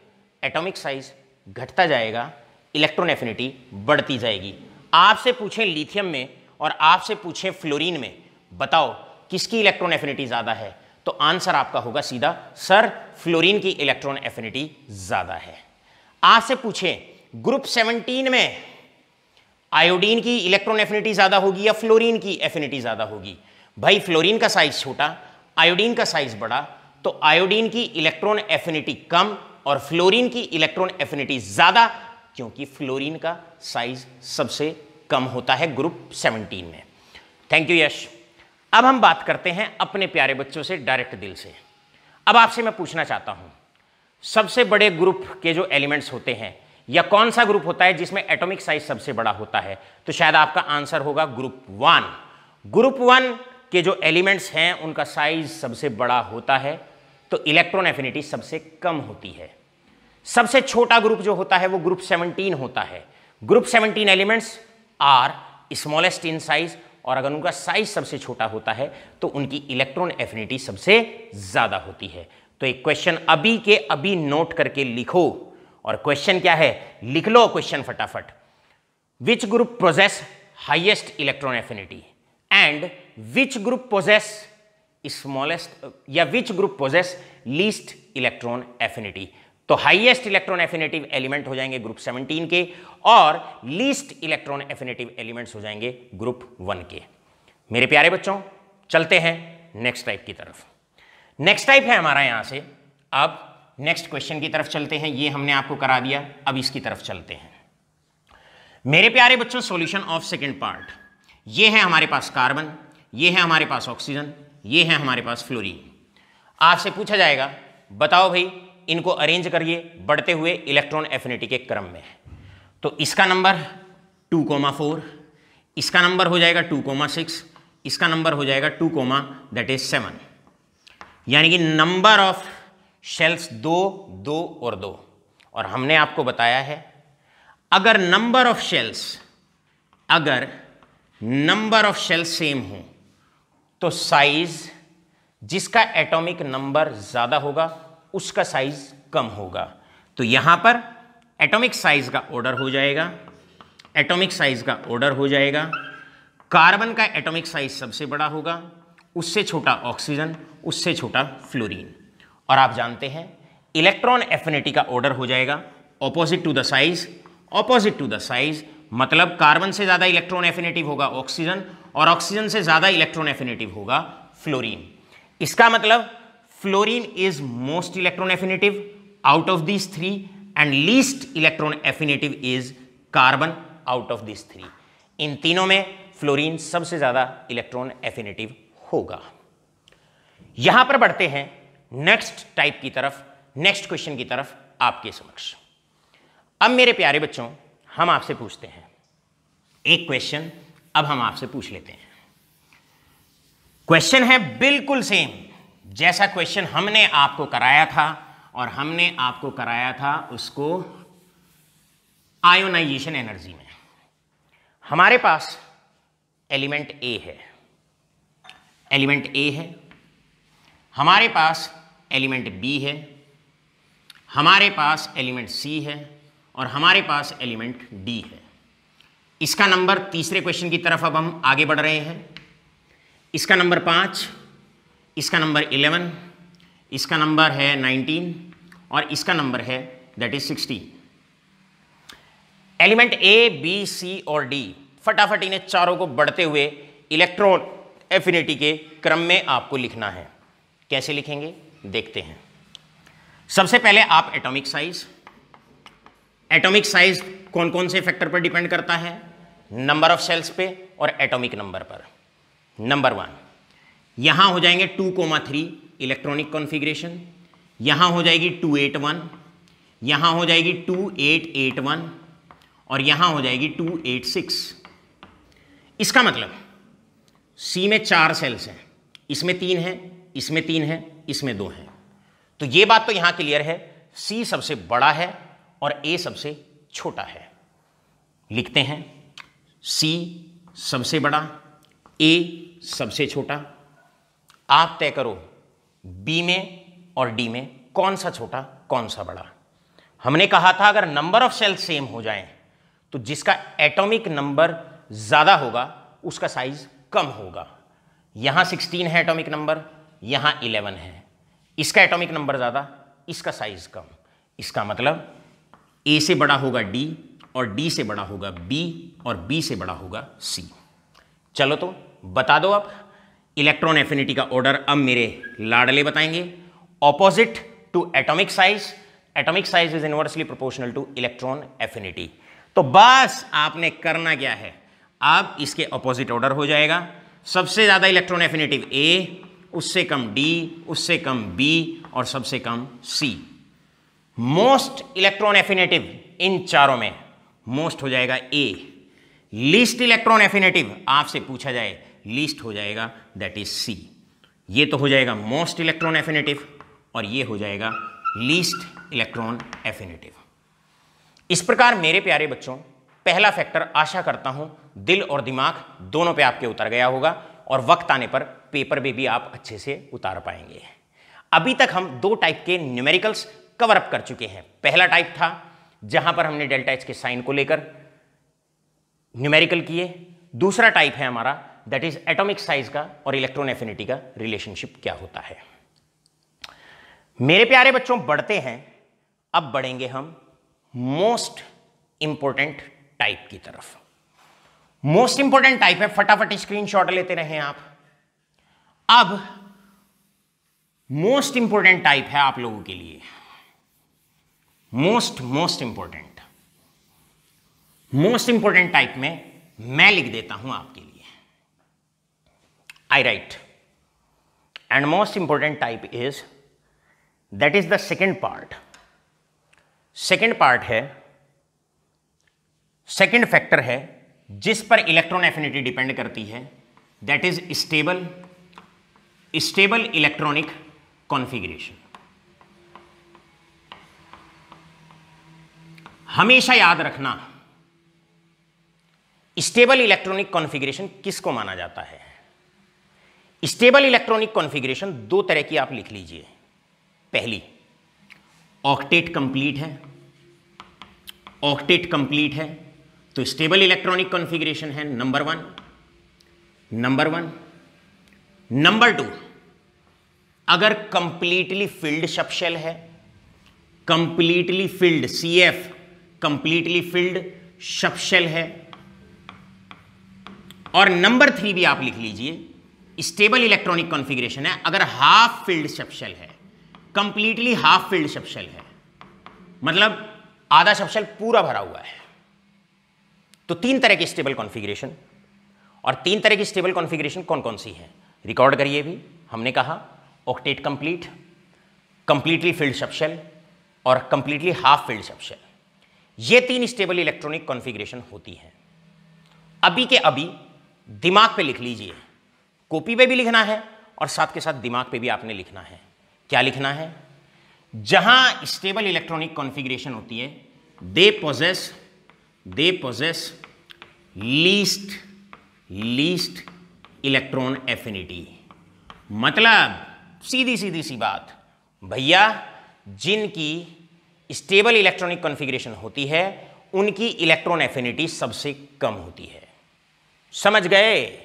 एटॉमिक साइज घटता जाएगा, इलेक्ट्रॉन एफिनिटी बढ़ती जाएगी। आपसे पूछें लिथियम में और आपसे पूछें फ्लोरीन में, बताओ किसकी इलेक्ट्रॉन एफिनिटी ज्यादा है, तो आंसर आपका होगा सीधा, सर फ्लोरीन की इलेक्ट्रॉन एफिनिटी ज्यादा है। आपसे पूछें ग्रुप 17 में आयोडीन की इलेक्ट्रॉन एफिनिटी ज्यादा होगी या फ्लोरीन की एफिनिटी ज्यादा होगी? भाई फ्लोरीन का साइज छोटा, आयोडीन का साइज बड़ा, तो आयोडीन की इलेक्ट्रॉन एफिनिटी कम और फ्लोरीन की इलेक्ट्रॉन एफिनिटी ज्यादा, क्योंकि फ्लोरीन का साइज सबसे कम होता है ग्रुप 17 में। थैंक यू यश। अब हम बात करते हैं अपने प्यारे बच्चों से डायरेक्ट दिल से। अब आपसे मैं पूछना चाहता हूं, सबसे बड़े ग्रुप के जो एलिमेंट्स होते हैं, या कौन सा ग्रुप होता है जिसमें एटॉमिक साइज सबसे बड़ा होता है? तो शायद आपका आंसर होगा ग्रुप 1। ग्रुप 1 के जो एलिमेंट्स हैं उनका साइज सबसे बड़ा होता है, तो इलेक्ट्रॉन एफिनिटी सबसे कम होती है। सबसे छोटा ग्रुप जो होता है वो ग्रुप 17 होता है। Group 17 elements are smallest in size, और अगर उनका साइज सबसे छोटा होता है तो उनकी इलेक्ट्रॉन एफिनिटी सबसे ज्यादा होती है। तो एक क्वेश्चन अभी के अभी नोट करके लिखो, और क्वेश्चन क्या है, लिख लो क्वेश्चन फटाफट। Which group possess highest electron affinity and which group possess smallest, या which group possess least electron affinity? तो हाईएस्ट इलेक्ट्रॉन एफिनेटिव एलिमेंट हो जाएंगे ग्रुप 17 के, और लीस्ट इलेक्ट्रॉन एफिनेटिव एलिमेंट्स हो जाएंगे ग्रुप 1 के। मेरे प्यारे बच्चों, चलते हैं नेक्स्ट टाइप की तरफ। नेक्स्ट टाइप है हमारा यहां से, अब नेक्स्ट क्वेश्चन की तरफ चलते हैं। ये हमने आपको करा दिया, अब इसकी तरफ चलते हैं। मेरे प्यारे बच्चों, सॉल्यूशन ऑफ सेकंड पार्ट, ये है हमारे पास कार्बन, ये है हमारे पास ऑक्सीजन, ये है हमारे पास फ्लोरीन। आपसे पूछा जाएगा, बताओ भाई इनको अरेंज करिए बढ़ते हुए इलेक्ट्रॉन एफिनिटी के क्रम में। तो इसका नंबर 2,4, इसका नंबर हो जाएगा 2,6, इसका नंबर हो जाएगा 2,7, यानी कि नंबर ऑफ शेल्स 2, 2 और 2। और हमने आपको बताया है, अगर नंबर ऑफ शेल्स सेम हो तो साइज, जिसका एटॉमिक नंबर ज्यादा होगा उसका साइज कम होगा। तो यहां पर एटॉमिक साइज का ऑर्डर हो जाएगा, कार्बन का एटॉमिक साइज सबसे बड़ा होगा, उससे छोटा ऑक्सीजन, उससे छोटा फ्लोरीन। और आप जानते हैं इलेक्ट्रॉन एफिनिटी का ऑर्डर हो जाएगा ऑपोजिट टू द साइज, मतलब कार्बन से ज्यादा इलेक्ट्रॉन एफिनेटिव होगा ऑक्सीजन, और ऑक्सीजन से ज्यादा इलेक्ट्रॉन एफिनेटिव होगा फ्लोरीन। इसका मतलब fluorine is most electron affinitive out of this 3 and least electron affinitive is carbon out of this 3। इन तीनों में फ्लोरीन सबसे ज्यादा इलेक्ट्रॉन एफिनेटिव होगा। यहां पर बढ़ते हैं नेक्स्ट टाइप की तरफ, नेक्स्ट क्वेश्चन की तरफ आपके समक्ष। अब मेरे प्यारे बच्चों, हम आपसे पूछते हैं एक क्वेश्चन, अब हम आपसे पूछ लेते हैं। क्वेश्चन है बिल्कुल सेम जैसा क्वेश्चन हमने आपको कराया था, और हमने आपको कराया था उसको आयोनाइजेशन एनर्जी में। हमारे पास एलिमेंट ए है, हमारे पास एलिमेंट बी है, हमारे पास एलिमेंट सी है, और हमारे पास एलिमेंट डी है। इसका नंबर, तीसरे क्वेश्चन की तरफ अब हम आगे बढ़ रहे हैं। इसका नंबर 5, इसका नंबर 11, इसका नंबर है 19, और इसका नंबर है that is 16। Element A, B, C और डी, फटाफट इन्हें चारों को बढ़ते हुए इलेक्ट्रॉन एफिनिटी के क्रम में आपको लिखना है। कैसे लिखेंगे देखते हैं। सबसे पहले आप एटॉमिक साइज कौन कौन से फैक्टर पर डिपेंड करता है? नंबर ऑफ सेल्स पे और एटॉमिक नंबर पर। नंबर 1, यहां हो जाएंगे 2,3 इलेक्ट्रॉनिक कॉन्फ़िगरेशन, यहां हो जाएगी 281, यहां हो जाएगी 2881 और यहां हो जाएगी 286। इसका मतलब सी में 4 सेल्स हैं, इसमें 3 है, इसमें 3 है, इसमें 2 हैं। तो ये बात तो यहां क्लियर है, सी सबसे बड़ा है और ए सबसे छोटा है। लिखते हैं सी सबसे बड़ा, ए सबसे छोटा। आप तय करो बी में और डी में कौन सा छोटा कौन सा बड़ा। हमने कहा था अगर नंबर ऑफ सेल सेम हो जाए तो जिसका एटॉमिक नंबर ज्यादा होगा उसका साइज कम होगा। यहां 16 है एटॉमिक नंबर, यहां 11 है, इसका एटॉमिक नंबर ज्यादा, इसका साइज कम। इसका मतलब ए से बड़ा होगा डी और डी से बड़ा होगा बी और बी से बड़ा होगा सी। चलो तो बता दो अब इलेक्ट्रॉन एफिनिटी का ऑर्डर। अब मेरे लाडले बताएंगे opposite to atomic size, atomic size is inversely proportional to electron affinity. तो बस आपने करना क्या है, अब इसके ऑपोजिट ऑर्डर हो जाएगा। सबसे ज्यादा इलेक्ट्रॉन एफिनिटिव ए, उससे कम डी, उससे कम बी और सबसे कम सी। मोस्ट इलेक्ट्रॉन एफिनेटिव इन चारों में मोस्ट हो जाएगा ए। लीस्ट इलेक्ट्रॉन एफिनेटिव आपसे पूछा जाए लीस्ट हो जाएगा, दैट इज सी। ये तो हो जाएगा मोस्ट इलेक्ट्रॉन एफिनेटिव और ये हो जाएगा लीस्ट इलेक्ट्रॉन एफिनेटिव। इस प्रकार मेरे प्यारे बच्चों पहला फैक्टर आशा करता हूं दिल और दिमाग दोनों पे आपके उतर गया होगा और वक्त आने पर पेपर में भी आप अच्छे से उतार पाएंगे। अभी तक हम 2 टाइप के न्यूमेरिकल्स कवर अप कर चुके हैं। पहला टाइप था जहां पर हमने डेल्टा एच के साइन को लेकर न्यूमेरिकल किए। दूसरा टाइप है हमारा दैट इज एटॉमिक साइज का और इलेक्ट्रॉन एफिनिटी का रिलेशनशिप क्या होता है। मेरे प्यारे बच्चों बढ़ते हैं, अब बढ़ेंगे हम मोस्ट इंपॉर्टेंट टाइप की तरफ। मोस्ट इंपॉर्टेंट टाइप है, फटाफट स्क्रीनशॉट लेते रहें आप। अब मोस्ट इंपॉर्टेंट टाइप है आप लोगों के लिए, मोस्ट इंपॉर्टेंट टाइप में मैं लिख देता हूं आपके लिए। I write and most important type is, that is the second part. Second part है, सेकेंड फैक्टर है जिस पर इलेक्ट्रॉन एफिनिटी डिपेंड करती है, that is stable electronic configuration. हमेशा याद रखना स्टेबल इलेक्ट्रॉनिक कॉन्फ़िगरेशन किसको माना जाता है। स्टेबल इलेक्ट्रॉनिक कॉन्फ़िगरेशन 2 तरह की आप लिख लीजिए। पहली ऑक्टेट कंप्लीट है, ऑक्टेट कंप्लीट है तो स्टेबल इलेक्ट्रॉनिक कॉन्फ़िगरेशन है नंबर 1। नंबर 2 अगर कंप्लीटली फिल्ड सबशेल है, completely filled CF completely filled subshell है। और नंबर 3 भी आप लिख लीजिए स्टेबल इलेक्ट्रॉनिक कॉन्फ़िगरेशन है अगर हाफ फिल्ड सबशेल है, कंप्लीटली हाफ फिल्ड सबशेल है, मतलब आधा सबशेल पूरा भरा हुआ है। तो 3 तरह की स्टेबल कॉन्फ़िगरेशन, और 3 तरह की स्टेबल कॉन्फ़िगरेशन कौन कौन सी है रिकॉर्ड करिए भी। हमने कहा octet complete, completely filled subshell और कंप्लीटली हाफ फिल्ड सबशेल। ये 3 स्टेबल इलेक्ट्रॉनिक कॉन्फ़िगरेशन होती हैं। अभी के अभी दिमाग पे लिख लीजिए, कॉपी पे भी लिखना है और साथ के साथ दिमाग पे भी आपने लिखना है। क्या लिखना है? जहां स्टेबल इलेक्ट्रॉनिक कॉन्फ़िगरेशन होती है दे पोजेस लीस्ट इलेक्ट्रॉन एफिनिटी। मतलब सीधी सी बात भैया, जिनकी स्टेबल इलेक्ट्रॉनिक कॉन्फ़िगरेशन होती है उनकी इलेक्ट्रॉन एफिनिटी सबसे कम होती है। समझ गए?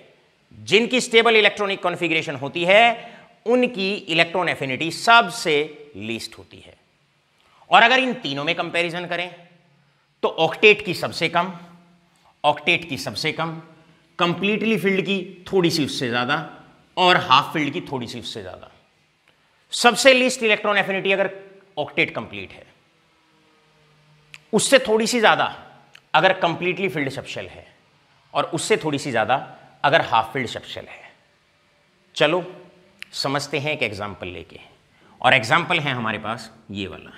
जिनकी स्टेबल इलेक्ट्रॉनिक कॉन्फ़िगरेशन होती है उनकी इलेक्ट्रॉन एफिनिटी सबसे लीस्ट होती है। और अगर इन तीनों में कंपैरिजन करें तो ऑक्टेट की सबसे कम, ऑक्टेट की सबसे कम, कंप्लीटली फिल्ड की थोड़ी सी उससे ज्यादा और हाफ फिल्ड की थोड़ी सी उससे ज्यादा। सबसे लीस्ट इलेक्ट्रॉन एफिनिटी अगर ऑक्टेट कंप्लीट है, उससे थोड़ी सी ज्यादा अगर कंप्लीटली फिल्ड सबशेल है, और उससे थोड़ी सी ज़्यादा अगर हाफ फिल्ड सब्शेल है। चलो समझते हैं एक एग्जाम्पल लेके, और एग्जाम्पल है हमारे पास ये वाला।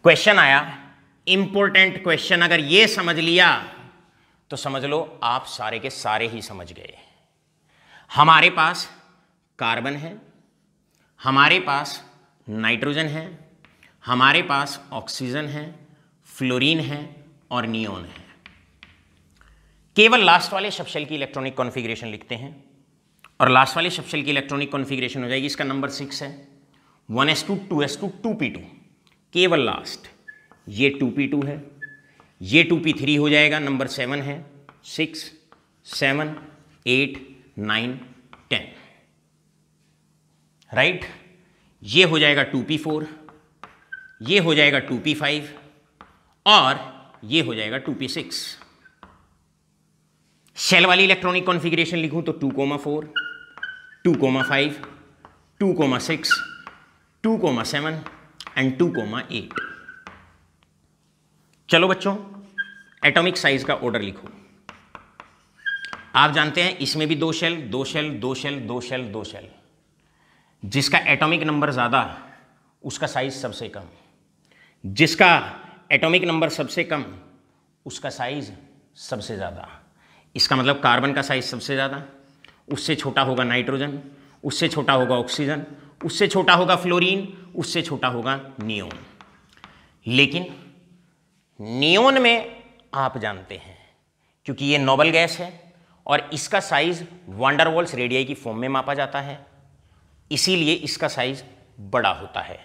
क्वेश्चन आया, इंपॉर्टेंट क्वेश्चन, अगर ये समझ लिया तो समझ लो आप सारे के सारे ही समझ गए। हमारे पास कार्बन है, हमारे पास नाइट्रोजन है, हमारे पास ऑक्सीजन है, फ्लोरीन है और नियोन है। केवल लास्ट वाले सब्शेल की इलेक्ट्रॉनिक कॉन्फ़िगरेशन लिखते हैं, और लास्ट वाले सब्शेल की इलेक्ट्रॉनिक कॉन्फ़िगरेशन हो जाएगी, इसका नंबर 6 है, 1s2 2s2 2p2। केवल लास्ट ये 2p2 है, ये 2p3 हो जाएगा, नंबर 7 है, 6 7 8 9 10, राइट। ये हो जाएगा 2p4, ये हो जाएगा 2p5 और ये हो जाएगा 2p6। शेल वाली इलेक्ट्रॉनिक कॉन्फ़िगरेशन लिखूं तो 2,4 2,5 2,6 2,7 एंड 2,8। चलो बच्चों एटॉमिक साइज का ऑर्डर लिखो। आप जानते हैं इसमें भी 2 shell 2 shell 2 shell 2 shell 2 shell. जिसका एटॉमिक नंबर ज़्यादा उसका साइज सबसे कम, जिसका एटॉमिक नंबर सबसे कम उसका साइज सबसे ज़्यादा। इसका मतलब कार्बन का साइज सबसे ज़्यादा, उससे छोटा होगा नाइट्रोजन, उससे छोटा होगा ऑक्सीजन, उससे छोटा होगा फ्लोरीन, उससे छोटा होगा नियोन। लेकिन नियोन में आप जानते हैं क्योंकि ये नोबल गैस है और इसका साइज वान डर वाल्स रेडियाई की फॉर्म में मापा जाता है, इसीलिए इसका साइज बड़ा होता है।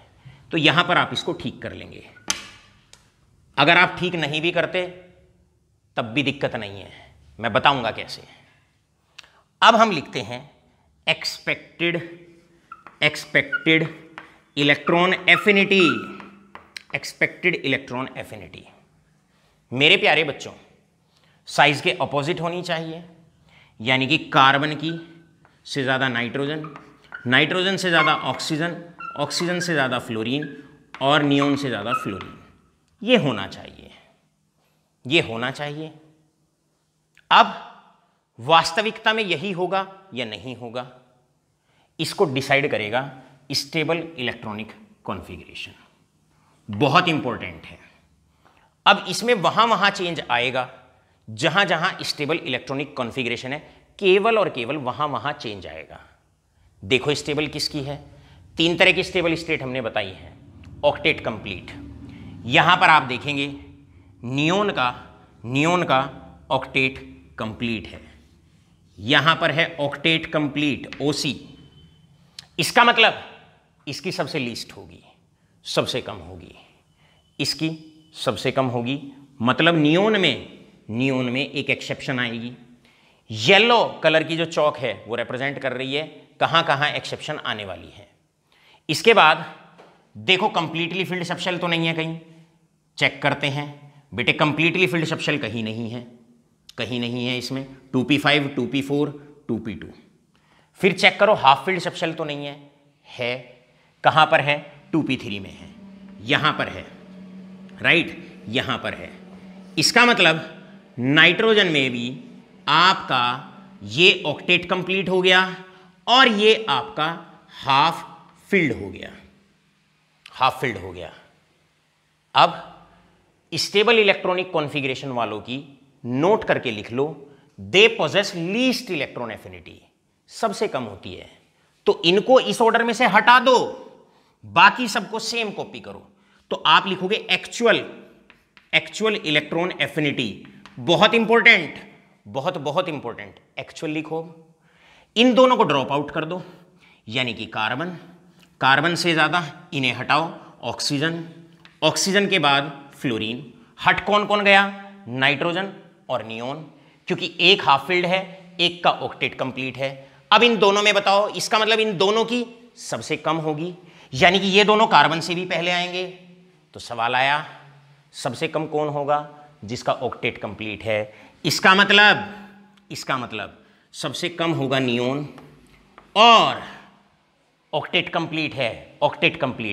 तो यहां पर आप इसको ठीक कर लेंगे। अगर आप ठीक नहीं भी करते तब भी दिक्कत नहीं है, मैं बताऊंगा कैसे। अब हम लिखते हैं expected electron affinity. Expected electron affinity मेरे प्यारे बच्चों साइज के अपोजिट होनी चाहिए, यानी कि कार्बन की से ज़्यादा नाइट्रोजन, नाइट्रोजन से ज़्यादा ऑक्सीजन, ऑक्सीजन से ज़्यादा फ्लोरीन और नियोन से ज़्यादा फ्लोरीन। ये होना चाहिए, ये होना चाहिए। अब वास्तविकता में यही होगा या नहीं होगा, इसको डिसाइड करेगा स्टेबल इलेक्ट्रॉनिक कॉन्फ़िगरेशन। बहुत इंपॉर्टेंट है। अब इसमें वहां चेंज आएगा जहां जहां स्टेबल इलेक्ट्रॉनिक कॉन्फ़िगरेशन है, केवल और केवल वहां चेंज आएगा। देखो स्टेबल किसकी है, 3 तरह की स्टेबल स्टेट हमने बताई है। ऑक्टेट कंप्लीट, यहां पर आप देखेंगे नियोन का ऑक्टेट कंप्लीट है, यहां पर है ऑक्टेट कंप्लीट OC। इसका मतलब इसकी सबसे लीस्ट होगी, सबसे कम होगी, इसकी सबसे कम होगी। मतलब नियोन में एक एक्सेप्शन आएगी। येलो कलर की जो चौक है वो रिप्रेजेंट कर रही है कहां कहां एक्सेप्शन आने वाली है। इसके बाद देखो कंप्लीटली फिल्ड सब्शेल तो नहीं है, कहीं चेक करते हैं बेटे। कंप्लीटली फिल्ड सब्शेल कहीं नहीं है, कहीं नहीं है इसमें। 2p5 2p4 2p2। फिर चेक करो हाफ फिल्ड सब्शेल तो नहीं है कहां पर है, 2p3 में है, यहां पर है, राइट, यहां पर है। इसका मतलब नाइट्रोजन में भी आपका ये ऑक्टेट कंप्लीट हो गया और ये आपका हाफ फिल्ड हो गया, हाफ फिल्ड हो गया। अब स्टेबल इलेक्ट्रॉनिक कॉन्फ़िगरेशन वालों की नोट करके लिख लो, they possess least electron affinity, सबसे कम होती है। तो इनको इस ऑर्डर में से हटा दो, बाकी सबको सेम कॉपी करो। तो आप लिखोगे एक्चुअल इलेक्ट्रॉन एफिनिटी। बहुत इंपॉर्टेंट, बहुत इंपॉर्टेंट, एक्चुअल लिखो। इन दोनों को ड्रॉप आउट कर दो, यानी कि कार्बन से ज्यादा इन्हें हटाओ, ऑक्सीजन के बाद फ्लोरीन। हट कौन कौन गया, नाइट्रोजन और नियोन, क्योंकि एक हाफ फिल्ड है, एक का ऑक्टेट कंप्लीट है। अब इन दोनों में बताओ, इसका मतलब इन दोनों की सबसे कम होगी, यानी कि ये दोनों कार्बन से भी पहले आएंगे। तो सवाल आया सबसे कम कौन होगा, जिसका ऑक्टेट कंप्लीट है। इसका मतलब सबसे कम होगा नियोन और ऑक्टेट कंप्लीट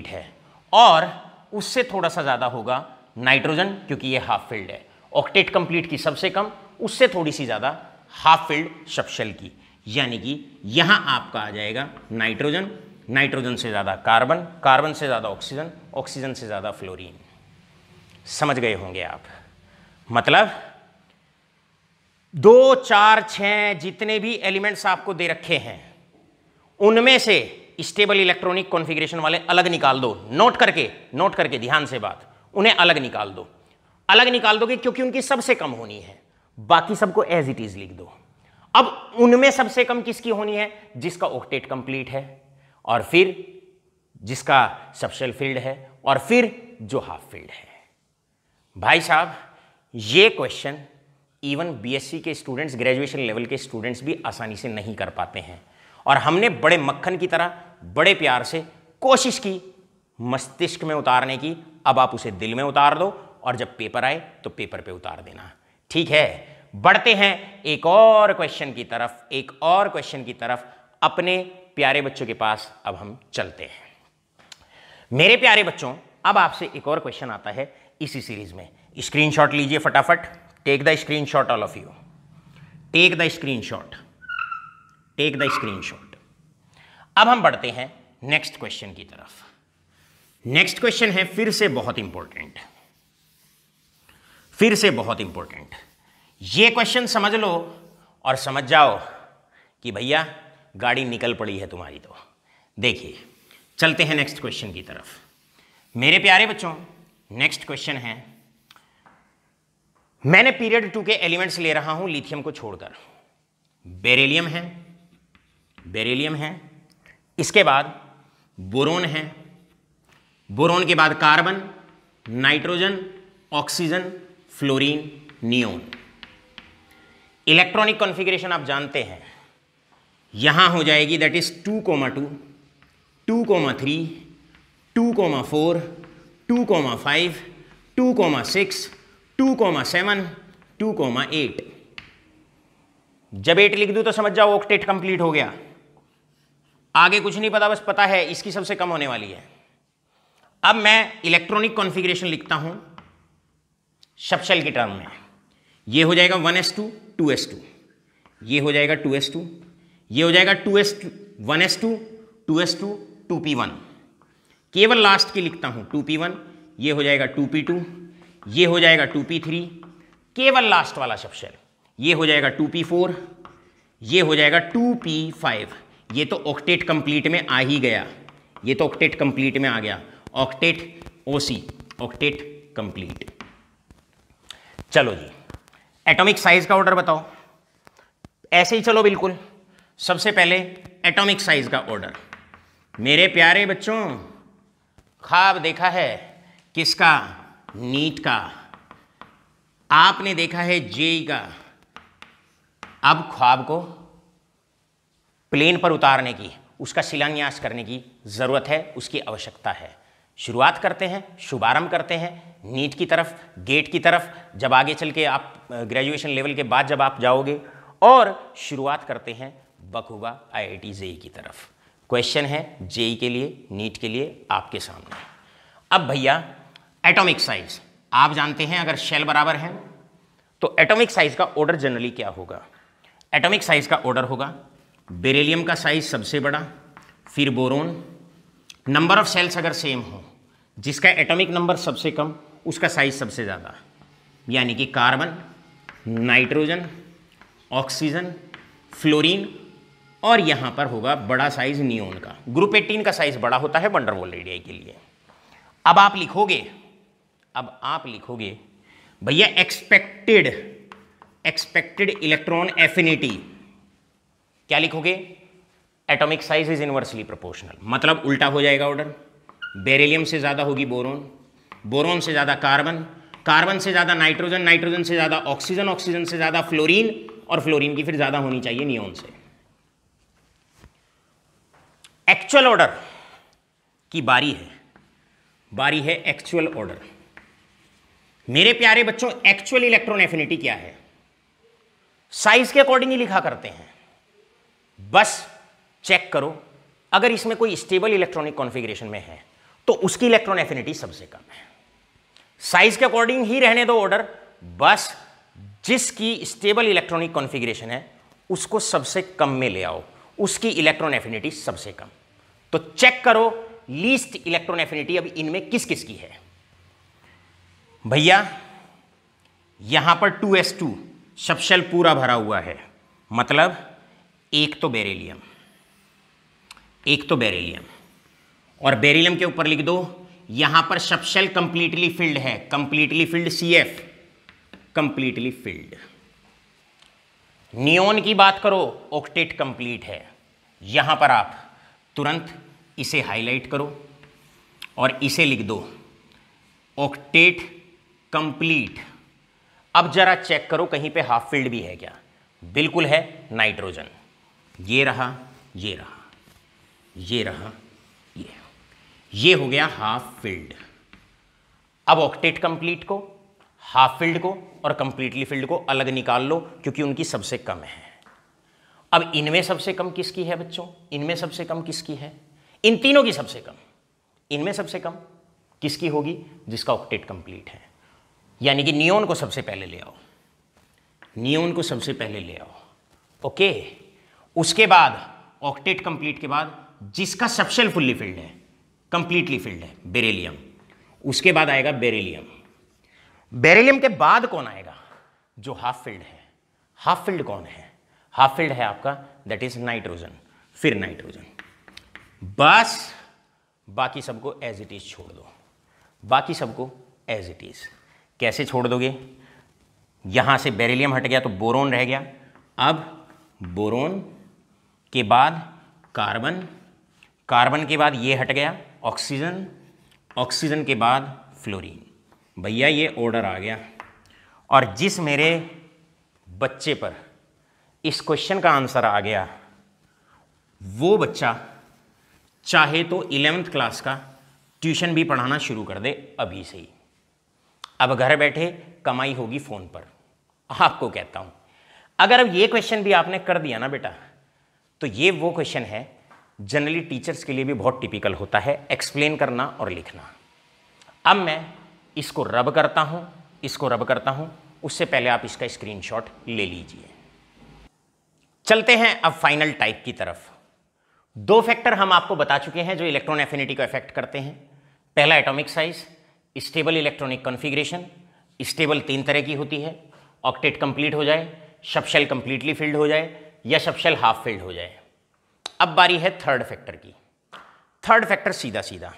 है, और उससे थोड़ा सा ज्यादा होगा नाइट्रोजन, क्योंकि ये हाफ फिल्ड है। ऑक्टेट कंप्लीट की सबसे कम उससे थोड़ी सी ज़्यादा हाफ फिल्ड सबशेल की, यानी कि यहां आपका आ जाएगा नाइट्रोजन, नाइट्रोजन से ज़्यादा कार्बन, कार्बन से ज़्यादा ऑक्सीजन, ऑक्सीजन से ज़्यादा फ्लोरीन। समझ गए होंगे आप। मतलब 2, 4, 6 जितने भी एलिमेंट्स आपको दे रखे हैं उनमें से स्टेबल इलेक्ट्रॉनिक कॉन्फ़िगरेशन वाले अलग निकाल दो। नोट करके ध्यान से बात, उन्हें अलग निकाल दो। अलग निकाल दोगे क्योंकि उनकी सबसे कम होनी है, बाकी सबको एज इट इज लिख दो। अब उनमें सबसे कम किसकी होनी है? जिसका ऑक्टेट कंप्लीट है, और फिर जिसका सबशेल फील्ड है, और फिर जो हाफ फील्ड है। भाई साहब, ये क्वेश्चन इवन बीएससी के स्टूडेंट्स, ग्रेजुएशन लेवल के स्टूडेंट्स भी आसानी से नहीं कर पाते हैं, और हमने बड़े मक्खन की तरह बड़े प्यार से कोशिश की मस्तिष्क में उतारने की। अब आप उसे दिल में उतार दो, और जब पेपर आए तो पेपर पे उतार देना। ठीक है, बढ़ते हैं एक और क्वेश्चन की तरफ, अपने प्यारे बच्चों के पास अब हम चलते हैं। मेरे प्यारे बच्चों, अब आपसे एक और क्वेश्चन आता है इसी सीरीज में। स्क्रीनशॉट लीजिए फटाफट। Take the screenshot, all of you take the screenshot. अब हम बढ़ते हैं नेक्स्ट क्वेश्चन की तरफ। नेक्स्ट क्वेश्चन है फिर से बहुत इंपॉर्टेंट, ये क्वेश्चन समझ लो और समझ जाओ कि भैया गाड़ी निकल पड़ी है तुम्हारी। तो देखिए, चलते हैं नेक्स्ट क्वेश्चन की तरफ। मेरे प्यारे बच्चों, नेक्स्ट क्वेश्चन है, मैंने पीरियड 2 के एलिमेंट्स ले रहा हूं लिथियम को छोड़कर। बेरिलियम है, इसके बाद बोरोन है, बोरोन के बाद carbon, nitrogen, oxygen, fluorine, neon. Electronic configuration आप जानते हैं, यहां हो जाएगी दैट इज 2,2, 2,3, 2,4, 2,5, 2,6, 2,7, 2,8। जब 8 लिख दूं तो समझ जाओ ऑक्टेट कंप्लीट हो गया। आगे कुछ नहीं पता, बस पता है इसकी सबसे कम होने वाली है। अब मैं इलेक्ट्रॉनिक कॉन्फ़िगरेशन लिखता हूं सबशेल के टर्म में। ये हो जाएगा 1s2 2s2, ये हो जाएगा 2s2, ये हो जाएगा 2s2 1s2 2s2 2p1। केवल लास्ट की लिखता हूं 2p1, ये हो जाएगा 2p2, ये हो जाएगा 2p3, केवल लास्ट वाला सबशेल ये हो जाएगा 2p4, ये हो जाएगा 2p5। ये तो ऑक्टेट कंप्लीट में आ ही गया, ये तो ऑक्टेट कंप्लीट में आ गया। ऑक्टेट ओसी, ऑक्टेट कंप्लीट। चलो जी, एटॉमिक साइज का ऑर्डर बताओ। ऐसे ही चलो बिल्कुल। सबसे पहले एटॉमिक साइज का ऑर्डर। मेरे प्यारे बच्चों, ख्वाब देखा है किसका? नीट का। आपने देखा है जेई का। अब ख्वाब को प्लेन पर उतारने की, उसका शिलान्यास करने की जरूरत है, उसकी आवश्यकता है। शुरुआत करते हैं, शुभारंभ करते हैं नीट की तरफ, गेट की तरफ। जब आगे चल के आप ग्रेजुएशन लेवल के बाद जब आप जाओगे, और शुरुआत करते हैं बखूबा आईआईटी जेई की तरफ। क्वेश्चन है जेई के लिए, नीट के लिए आपके सामने। अब भैया एटॉमिक साइज आप जानते हैं, अगर शेल बराबर है तो एटॉमिक साइज का ऑर्डर जनरली क्या होगा? एटॉमिक साइज का ऑर्डर होगा बेरिलियम का साइज सबसे बड़ा, फिर बोरोन। नंबर ऑफ सेल्स अगर सेम हो, जिसका एटॉमिक नंबर सबसे कम उसका साइज सबसे ज़्यादा, यानी कि कार्बन, नाइट्रोजन, ऑक्सीजन, फ्लोरीन, और यहाँ पर होगा बड़ा साइज नियोन का। ग्रुप 18 का साइज बड़ा होता है वंडर वॉल रेडियाई के लिए। अब आप लिखोगे भैया एक्सपेक्टेड इलेक्ट्रॉन एफिनिटी। क्या लिखोगे? Atomic size is inversely proportional, मतलब उल्टा हो जाएगा ऑर्डर। बेरिलियम से ज़्यादा होगी बोरोन, बोरोन से ज़्यादा कार्बन, कार्बन से ज़्यादा नाइट्रोजन, नाइट्रोजन से ज़्यादा ऑक्सीजन, ऑक्सीजन से ज़्यादा फ्लोरीन, और फ्लोरीन की फिर ज़्यादा होनी चाहिए नियोन से। एक्चुअल ऑर्डर की बारी है एक्चुअल ऑर्डर। मेरे प्यारे बच्चों, एक्चुअल इलेक्ट्रॉन एफिनिटी क्या है? साइज के अकॉर्डिंग ही लिखा करते हैं। बस चेक करो, अगर इसमें कोई स्टेबल इलेक्ट्रॉनिक कॉन्फ़िगरेशन में है तो उसकी इलेक्ट्रॉन एफिनिटी सबसे कम है। साइज के अकॉर्डिंग ही रहने दो ऑर्डर, बस जिसकी स्टेबल इलेक्ट्रॉनिक कॉन्फ़िगरेशन है उसको सबसे कम में ले आओ, उसकी इलेक्ट्रॉन एफिनिटी सबसे कम। तो चेक करो लीस्ट इलेक्ट्रॉन एफिनिटी अब इनमें किस किस की है। भैया यहां पर 2s2 सबशेल पूरा भरा हुआ है, मतलब एक तो बेरिलियम, और बेरिलियम के ऊपर लिख दो यहां पर सबशेल कंप्लीटली फिल्ड है, completely filled CF, completely filled. Neon की बात करो ऑक्टेट कंप्लीट है, यहां पर आप तुरंत इसे हाईलाइट करो और इसे लिख दो ऑक्टेट कंप्लीट। अब जरा चेक करो कहीं पे हाफ फील्ड भी है क्या, बिल्कुल है, नाइट्रोजन। ये रहा, ये रहा, ये रहा, ये हो गया हाफ फील्ड। अब ऑक्टेट कंप्लीट को, हाफ फील्ड को और कंप्लीटली फील्ड को अलग निकाल लो क्योंकि उनकी सबसे कम है। अब इनमें सबसे कम किसकी है बच्चों, इनमें सबसे कम किसकी है, इन तीनों की सबसे कम, इनमें सबसे कम किसकी होगी, जिसका ऑक्टेट कंप्लीट है। यानी कि नियोन को सबसे पहले ले आओ, नियोन को सबसे पहले ले आओ, ओके। उसके बाद ऑक्टेट कंप्लीट के बाद जिसका सबशेल फुल्ली फिल्ड है, कंप्लीटली फिल्ड है, बेरिलियम। उसके बाद आएगा बेरिलियम। बेरिलियम के बाद कौन आएगा, जो हाफ फील्ड है। हाफ फील्ड कौन है, हाफ फील्ड है आपका दैट इज नाइट्रोजन, फिर नाइट्रोजन। बस बाकी सबको एज इट इज छोड़ दो, बाकी सबको एज इट इज। कैसे छोड़ दोगे, यहां से बेरिलियम हट गया तो बोरोन रह गया, अब बोरोन के बाद कार्बन, कार्बन के बाद ये हट गया ऑक्सीजन, ऑक्सीजन के बाद फ्लोरीन। भैया ये ऑर्डर आ गया। और जिस मेरे बच्चे पर इस क्वेश्चन का आंसर आ गया वो बच्चा चाहे तो 11th क्लास का ट्यूशन भी पढ़ाना शुरू कर दे अभी से ही। अब घर बैठे कमाई होगी फ़ोन पर, आपको कहता हूँ। अगर अब ये क्वेश्चन भी आपने कर दिया ना बेटा, तो ये वो क्वेश्चन है जनरली टीचर्स के लिए भी बहुत टिपिकल होता है, एक्सप्लेन करना और लिखना। अब मैं इसको रब करता हूं, इसको रब करता हूं, उससे पहले आप इसका स्क्रीनशॉट ले लीजिए। चलते हैं अब फाइनल टाइप की तरफ। दो फैक्टर हम आपको बता चुके हैं जो इलेक्ट्रॉन एफिनिटी को अफेक्ट करते हैं। पहला atomic size, stable electronic configuration. Stable 3 तरह की होती है, ऑक्टेट कंप्लीट हो जाए, सबशेल कंप्लीटली फिल्ड हो जाए या सबशेल हाफ फिल्ड हो जाए। अब बारी है थर्ड फैक्टर की। थर्ड फैक्टर सीधा सीधा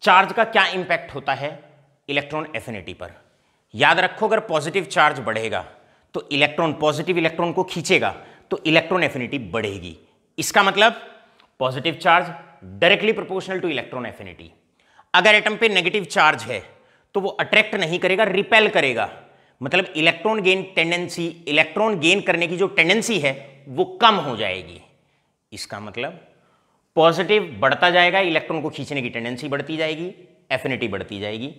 चार्ज का क्या इंपैक्ट होता है इलेक्ट्रॉन एफिनिटी पर। याद रखो अगर पॉजिटिव चार्ज बढ़ेगा तो इलेक्ट्रॉन, पॉजिटिव इलेक्ट्रॉन को खींचेगा तो इलेक्ट्रॉन एफिनिटी बढ़ेगी। इसका मतलब positive charge directly proportional to electron affinity. अगर एटम पे नेगेटिव चार्ज है तो वो अट्रैक्ट नहीं करेगा, रिपेल करेगा। मतलब electron gain tendency, electron gain करने की जो टेंडेंसी है वो कम हो जाएगी। इसका मतलब पॉजिटिव बढ़ता जाएगा, इलेक्ट्रॉन को खींचने की टेंडेंसी बढ़ती जाएगी, एफिनिटी बढ़ती जाएगी।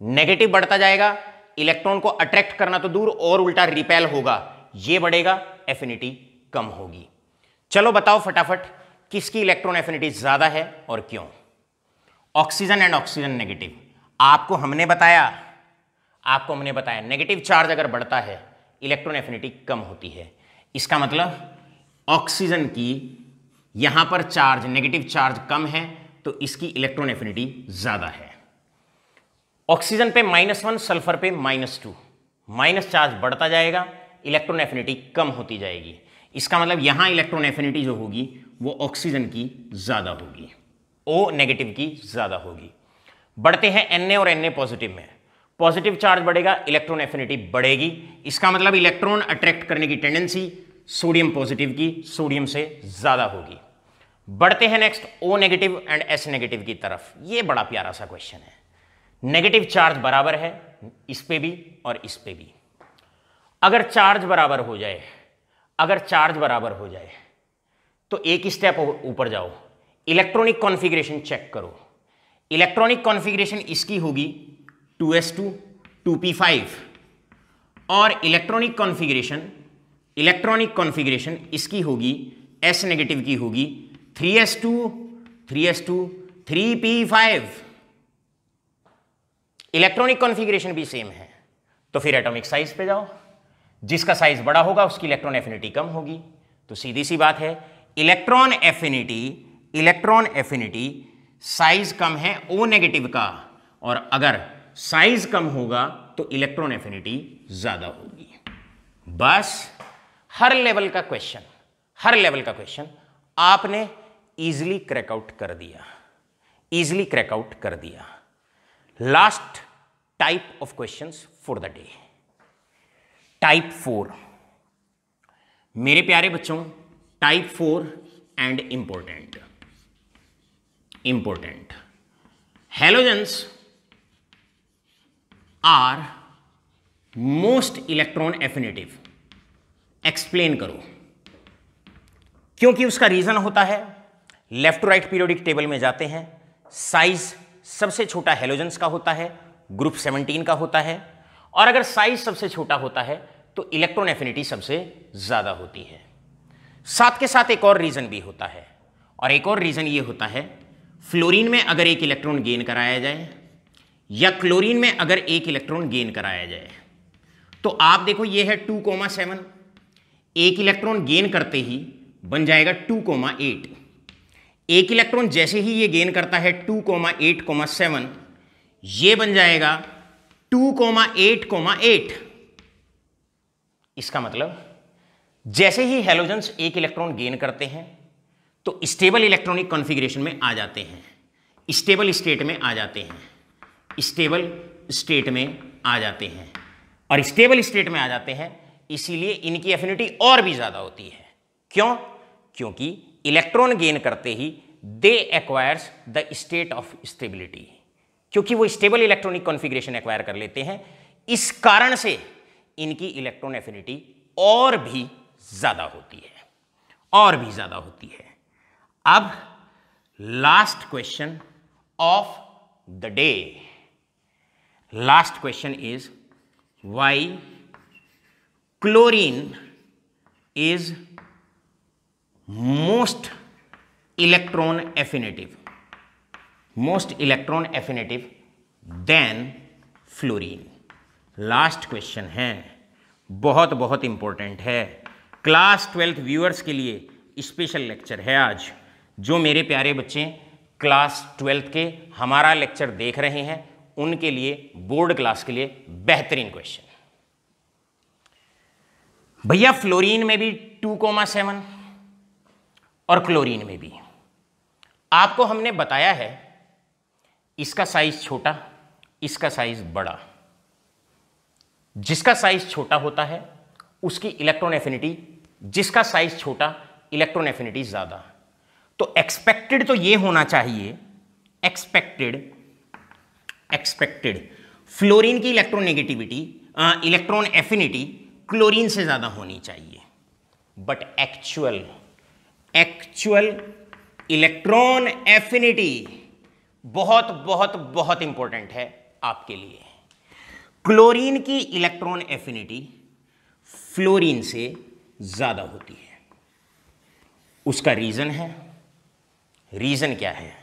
नेगेटिव बढ़ता जाएगा, इलेक्ट्रॉन को अट्रैक्ट करना तो दूर और उल्टा रिपेल होगा, ये बढ़ेगा, एफिनिटी कम होगी। चलो बताओ फटाफट किसकी इलेक्ट्रॉन एफिनिटी ज्यादा है और क्यों। Oxygen and oxygen negative. आपको हमने बताया नेगेटिव चार्ज अगर बढ़ता है इलेक्ट्रॉन एफिनिटी कम होती है। इसका मतलब ऑक्सीजन की यहां पर चार्ज, नेगेटिव चार्ज कम है तो इसकी इलेक्ट्रॉन एफिनिटी ज्यादा है। ऑक्सीजन पे -1, सल्फर पे -2, माइनस चार्ज बढ़ता जाएगा, इलेक्ट्रॉन एफिनिटी कम होती जाएगी। इसका मतलब यहां इलेक्ट्रॉन एफिनिटी जो होगी वो ऑक्सीजन की ज्यादा होगी, O नेगेटिव की ज्यादा होगी। बढ़ते हैं Na और Na पॉजिटिव में। पॉजिटिव चार्ज बढ़ेगा, इलेक्ट्रॉन एफिनिटी बढ़ेगी। इसका मतलब इलेक्ट्रॉन अट्रैक्ट करने की टेंडेंसी सोडियम पॉजिटिव की सोडियम से ज्यादा होगी। बढ़ते हैं next O negative and S negative की तरफ। ये बड़ा प्यारा सा क्वेश्चन है। नेगेटिव चार्ज बराबर है इस पे भी और इस पे भी। अगर चार्ज बराबर हो जाए, तो एक स्टेप ऊपर जाओ, इलेक्ट्रॉनिक कॉन्फ़िगरेशन चेक करो। इलेक्ट्रॉनिक कॉन्फ़िगरेशन इसकी होगी 2s2 2p5 और इलेक्ट्रॉनिक कॉन्फ़िगरेशन इसकी होगी S नेगेटिव की होगी 3s2 3p5। इलेक्ट्रॉनिक कॉन्फ़िगरेशन भी सेम है, तो फिर एटॉमिक साइज पे जाओ। जिसका साइज बड़ा होगा उसकी इलेक्ट्रॉन एफिनिटी कम होगी। तो सीधी सी बात है, इलेक्ट्रॉन एफिनिटी साइज कम है O नेगेटिव का, और अगर साइज कम होगा तो इलेक्ट्रॉन एफिनिटी ज्यादा होगी। बस हर लेवल का क्वेश्चन आपने इजीली क्रैकआउट कर दिया। Last type of questions for the day, type 4। मेरे प्यारे बच्चों, type 4 and important halogens are most electron affinitive. Explain करो। क्योंकि उसका रीजन होता है, left to right periodic table में जाते हैं, साइज सबसे छोटा हैलोजेंस का होता है, ग्रुप 17 का होता है, और अगर साइज सबसे छोटा होता है तो इलेक्ट्रॉन एफिनिटी सबसे ज्यादा होती है। साथ के साथ एक और रीजन भी होता है, और एक और रीजन ये होता है, फ्लोरीन में अगर एक इलेक्ट्रॉन गेन कराया जाए या क्लोरीन में अगर एक इलेक्ट्रॉन गेन कराया जाए, तो आप देखो ये है 2,7, एक इलेक्ट्रॉन गेन करते ही बन जाएगा 2,8। एक इलेक्ट्रॉन जैसे ही ये गेन करता है 2,8,7, ये बन जाएगा 2,8,8। इसका मतलब जैसे ही हैलोजेंस एक इलेक्ट्रॉन गेन करते हैं तो स्टेबल इलेक्ट्रॉनिक कॉन्फ़िगरेशन में आ जाते हैं, स्टेबल स्टेट में आ जाते हैं, और स्टेबल स्टेट में आ जाते हैं, इसीलिए इनकी एफिनिटी और भी ज्यादा होती है। क्यों? क्योंकि इलेक्ट्रॉन गेन करते ही they acquires the state of stability, क्योंकि वो स्टेबल इलेक्ट्रॉनिक कॉन्फ़िगरेशन एक्वायर कर लेते हैं। इस कारण से इनकी इलेक्ट्रॉन एफिनिटी और भी ज्यादा होती है। अब last question of the day, last question is why chlorine is most electron affinitive than fluorine. Last question है, बहुत इंपॉर्टेंट है। क्लास 12 व्यूअर्स के लिए स्पेशल लेक्चर है आज। जो मेरे प्यारे बच्चे क्लास 12 के हमारा लेक्चर देख रहे हैं उनके लिए, बोर्ड क्लास के लिए बेहतरीन क्वेश्चन। भैया फ्लोरीन में भी 2,7 और क्लोरीन में भी आपको हमने बताया है इसका साइज छोटा, इसका साइज बड़ा। जिसका साइज छोटा होता है उसकी इलेक्ट्रॉन एफिनिटी, जिसका साइज छोटा इलेक्ट्रॉन एफिनिटी ज्यादा। तो एक्सपेक्टेड तो ये होना चाहिए, एक्सपेक्टेड फ्लोरीन की electron negativity, electron affinity chlorine से ज्यादा होनी चाहिए, बट एक्चुअल इलेक्ट्रॉन एफिनिटी बहुत इंपॉर्टेंट है आपके लिए। क्लोरीन की इलेक्ट्रॉन एफिनिटी फ्लोरीन से ज्यादा होती है। उसका रीजन है, रीजन क्या है?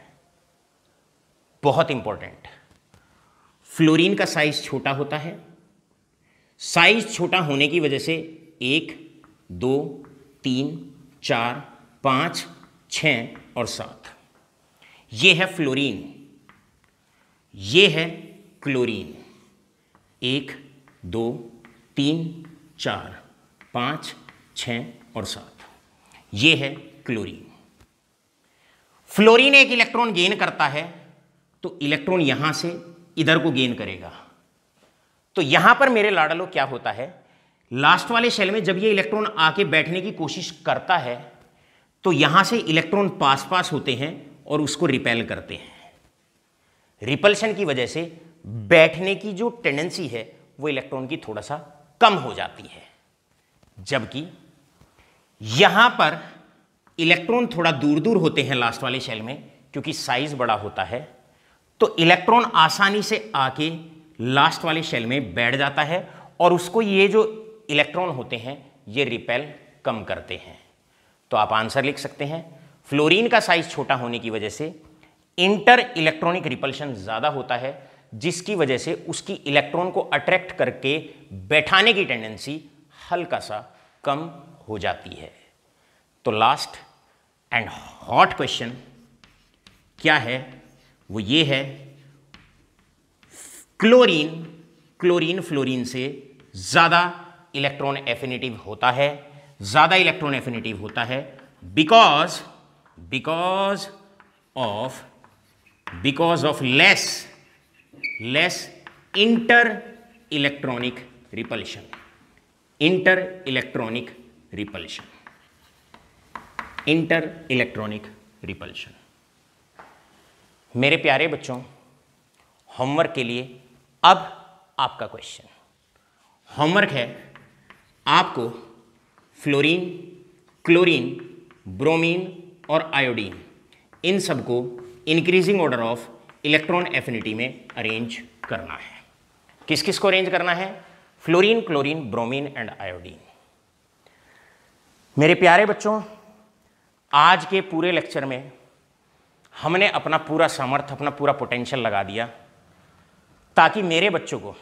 बहुत इंपॉर्टेंट। फ्लोरीन का साइज छोटा होता है, साइज छोटा होने की वजह से 1, 2, 3, 4, 5, 6 और 7, ये है फ्लोरीन, ये है क्लोरीन। 1, 2, 3, 4, 5, 6 और 7, ये है क्लोरीन। फ्लोरीन एक इलेक्ट्रॉन गेन करता है तो इलेक्ट्रॉन यहां से इधर को गेन करेगा। तो यहां पर मेरे लाडलो क्या होता है, लास्ट वाले शेल में जब ये इलेक्ट्रॉन आके बैठने की कोशिश करता है तो यहां से इलेक्ट्रॉन पास होते हैं और उसको रिपेल करते हैं। रिपल्शन की वजह से बैठने की जो टेंडेंसी है वो इलेक्ट्रॉन की थोड़ा सा कम हो जाती है, जबकि यहां पर इलेक्ट्रॉन थोड़ा दूर होते हैं लास्ट वाले शेल में, क्योंकि साइज बड़ा होता है। तो इलेक्ट्रॉन आसानी से आके लास्ट वाले शेल में बैठ जाता है और उसको ये जो इलेक्ट्रॉन होते हैं ये रिपेल कम करते हैं। तो आप आंसर लिख सकते हैं, फ्लोरीन का साइज छोटा होने की वजह से इंटर इलेक्ट्रॉनिक रिपल्शन ज्यादा होता है, जिसकी वजह से उसकी इलेक्ट्रॉन को अट्रैक्ट करके बैठाने की टेंडेंसी हल्का सा कम हो जाती है। तो लास्ट एंड हॉट क्वेश्चन क्या है, वो ये है, क्लोरीन फ्लोरीन से ज़्यादा इलेक्ट्रॉन एफिनिटिव होता है, because of less inter electronic repulsion. मेरे प्यारे बच्चों, होमवर्क के लिए अब आपका क्वेश्चन, होमवर्क है आपको फ्लोरीन, क्लोरीन, ब्रोमीन और आयोडीन, इन सबको increasing order of electron affinity में अरेंज करना है। किस किस को अरेंज करना है? Fluorine, chlorine, bromine and iodine. मेरे प्यारे बच्चों, आज के पूरे लेक्चर में हमने अपना पूरा सामर्थ्य, अपना पूरा पोटेंशियल लगा दिया ताकि मेरे बच्चों को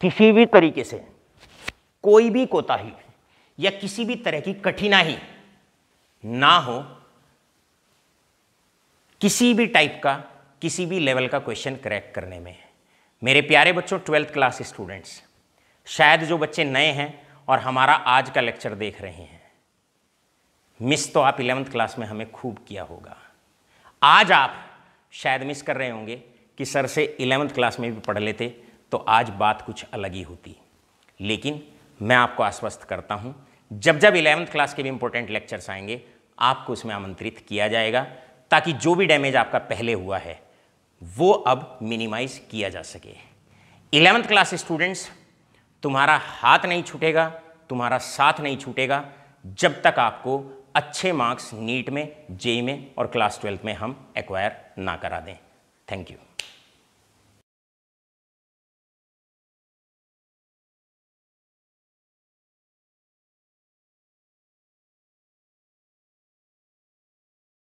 किसी भी तरीके से कोई भी कोताही या किसी भी तरह की कठिनाई ना हो, किसी भी टाइप का, किसी भी लेवल का क्वेश्चन क्रैक करने में। मेरे प्यारे बच्चों, 12th क्लास स्टूडेंट्स, शायद जो बच्चे नए हैं और हमारा आज का लेक्चर देख रहे हैं, मिस तो आप 11th क्लास में हमें खूब किया होगा। आज आप शायद मिस कर रहे होंगे कि सर से 11th क्लास में भी पढ़ लेते तो आज बात कुछ अलग ही होती। लेकिन मैं आपको आश्वस्त करता हूं, जब 11th क्लास के भी इंपॉर्टेंट लेक्चर्स आएंगे आपको उसमें आमंत्रित किया जाएगा, ताकि जो भी डैमेज आपका पहले हुआ है वो अब मिनिमाइज किया जा सके। 11th क्लास स्टूडेंट्स, तुम्हारा हाथ नहीं छूटेगा, तुम्हारा साथ नहीं छूटेगा जब तक आपको अच्छे मार्क्स नीट में, जेईई में और क्लास 12th में हम एक्वायर ना करा दें। Thank you.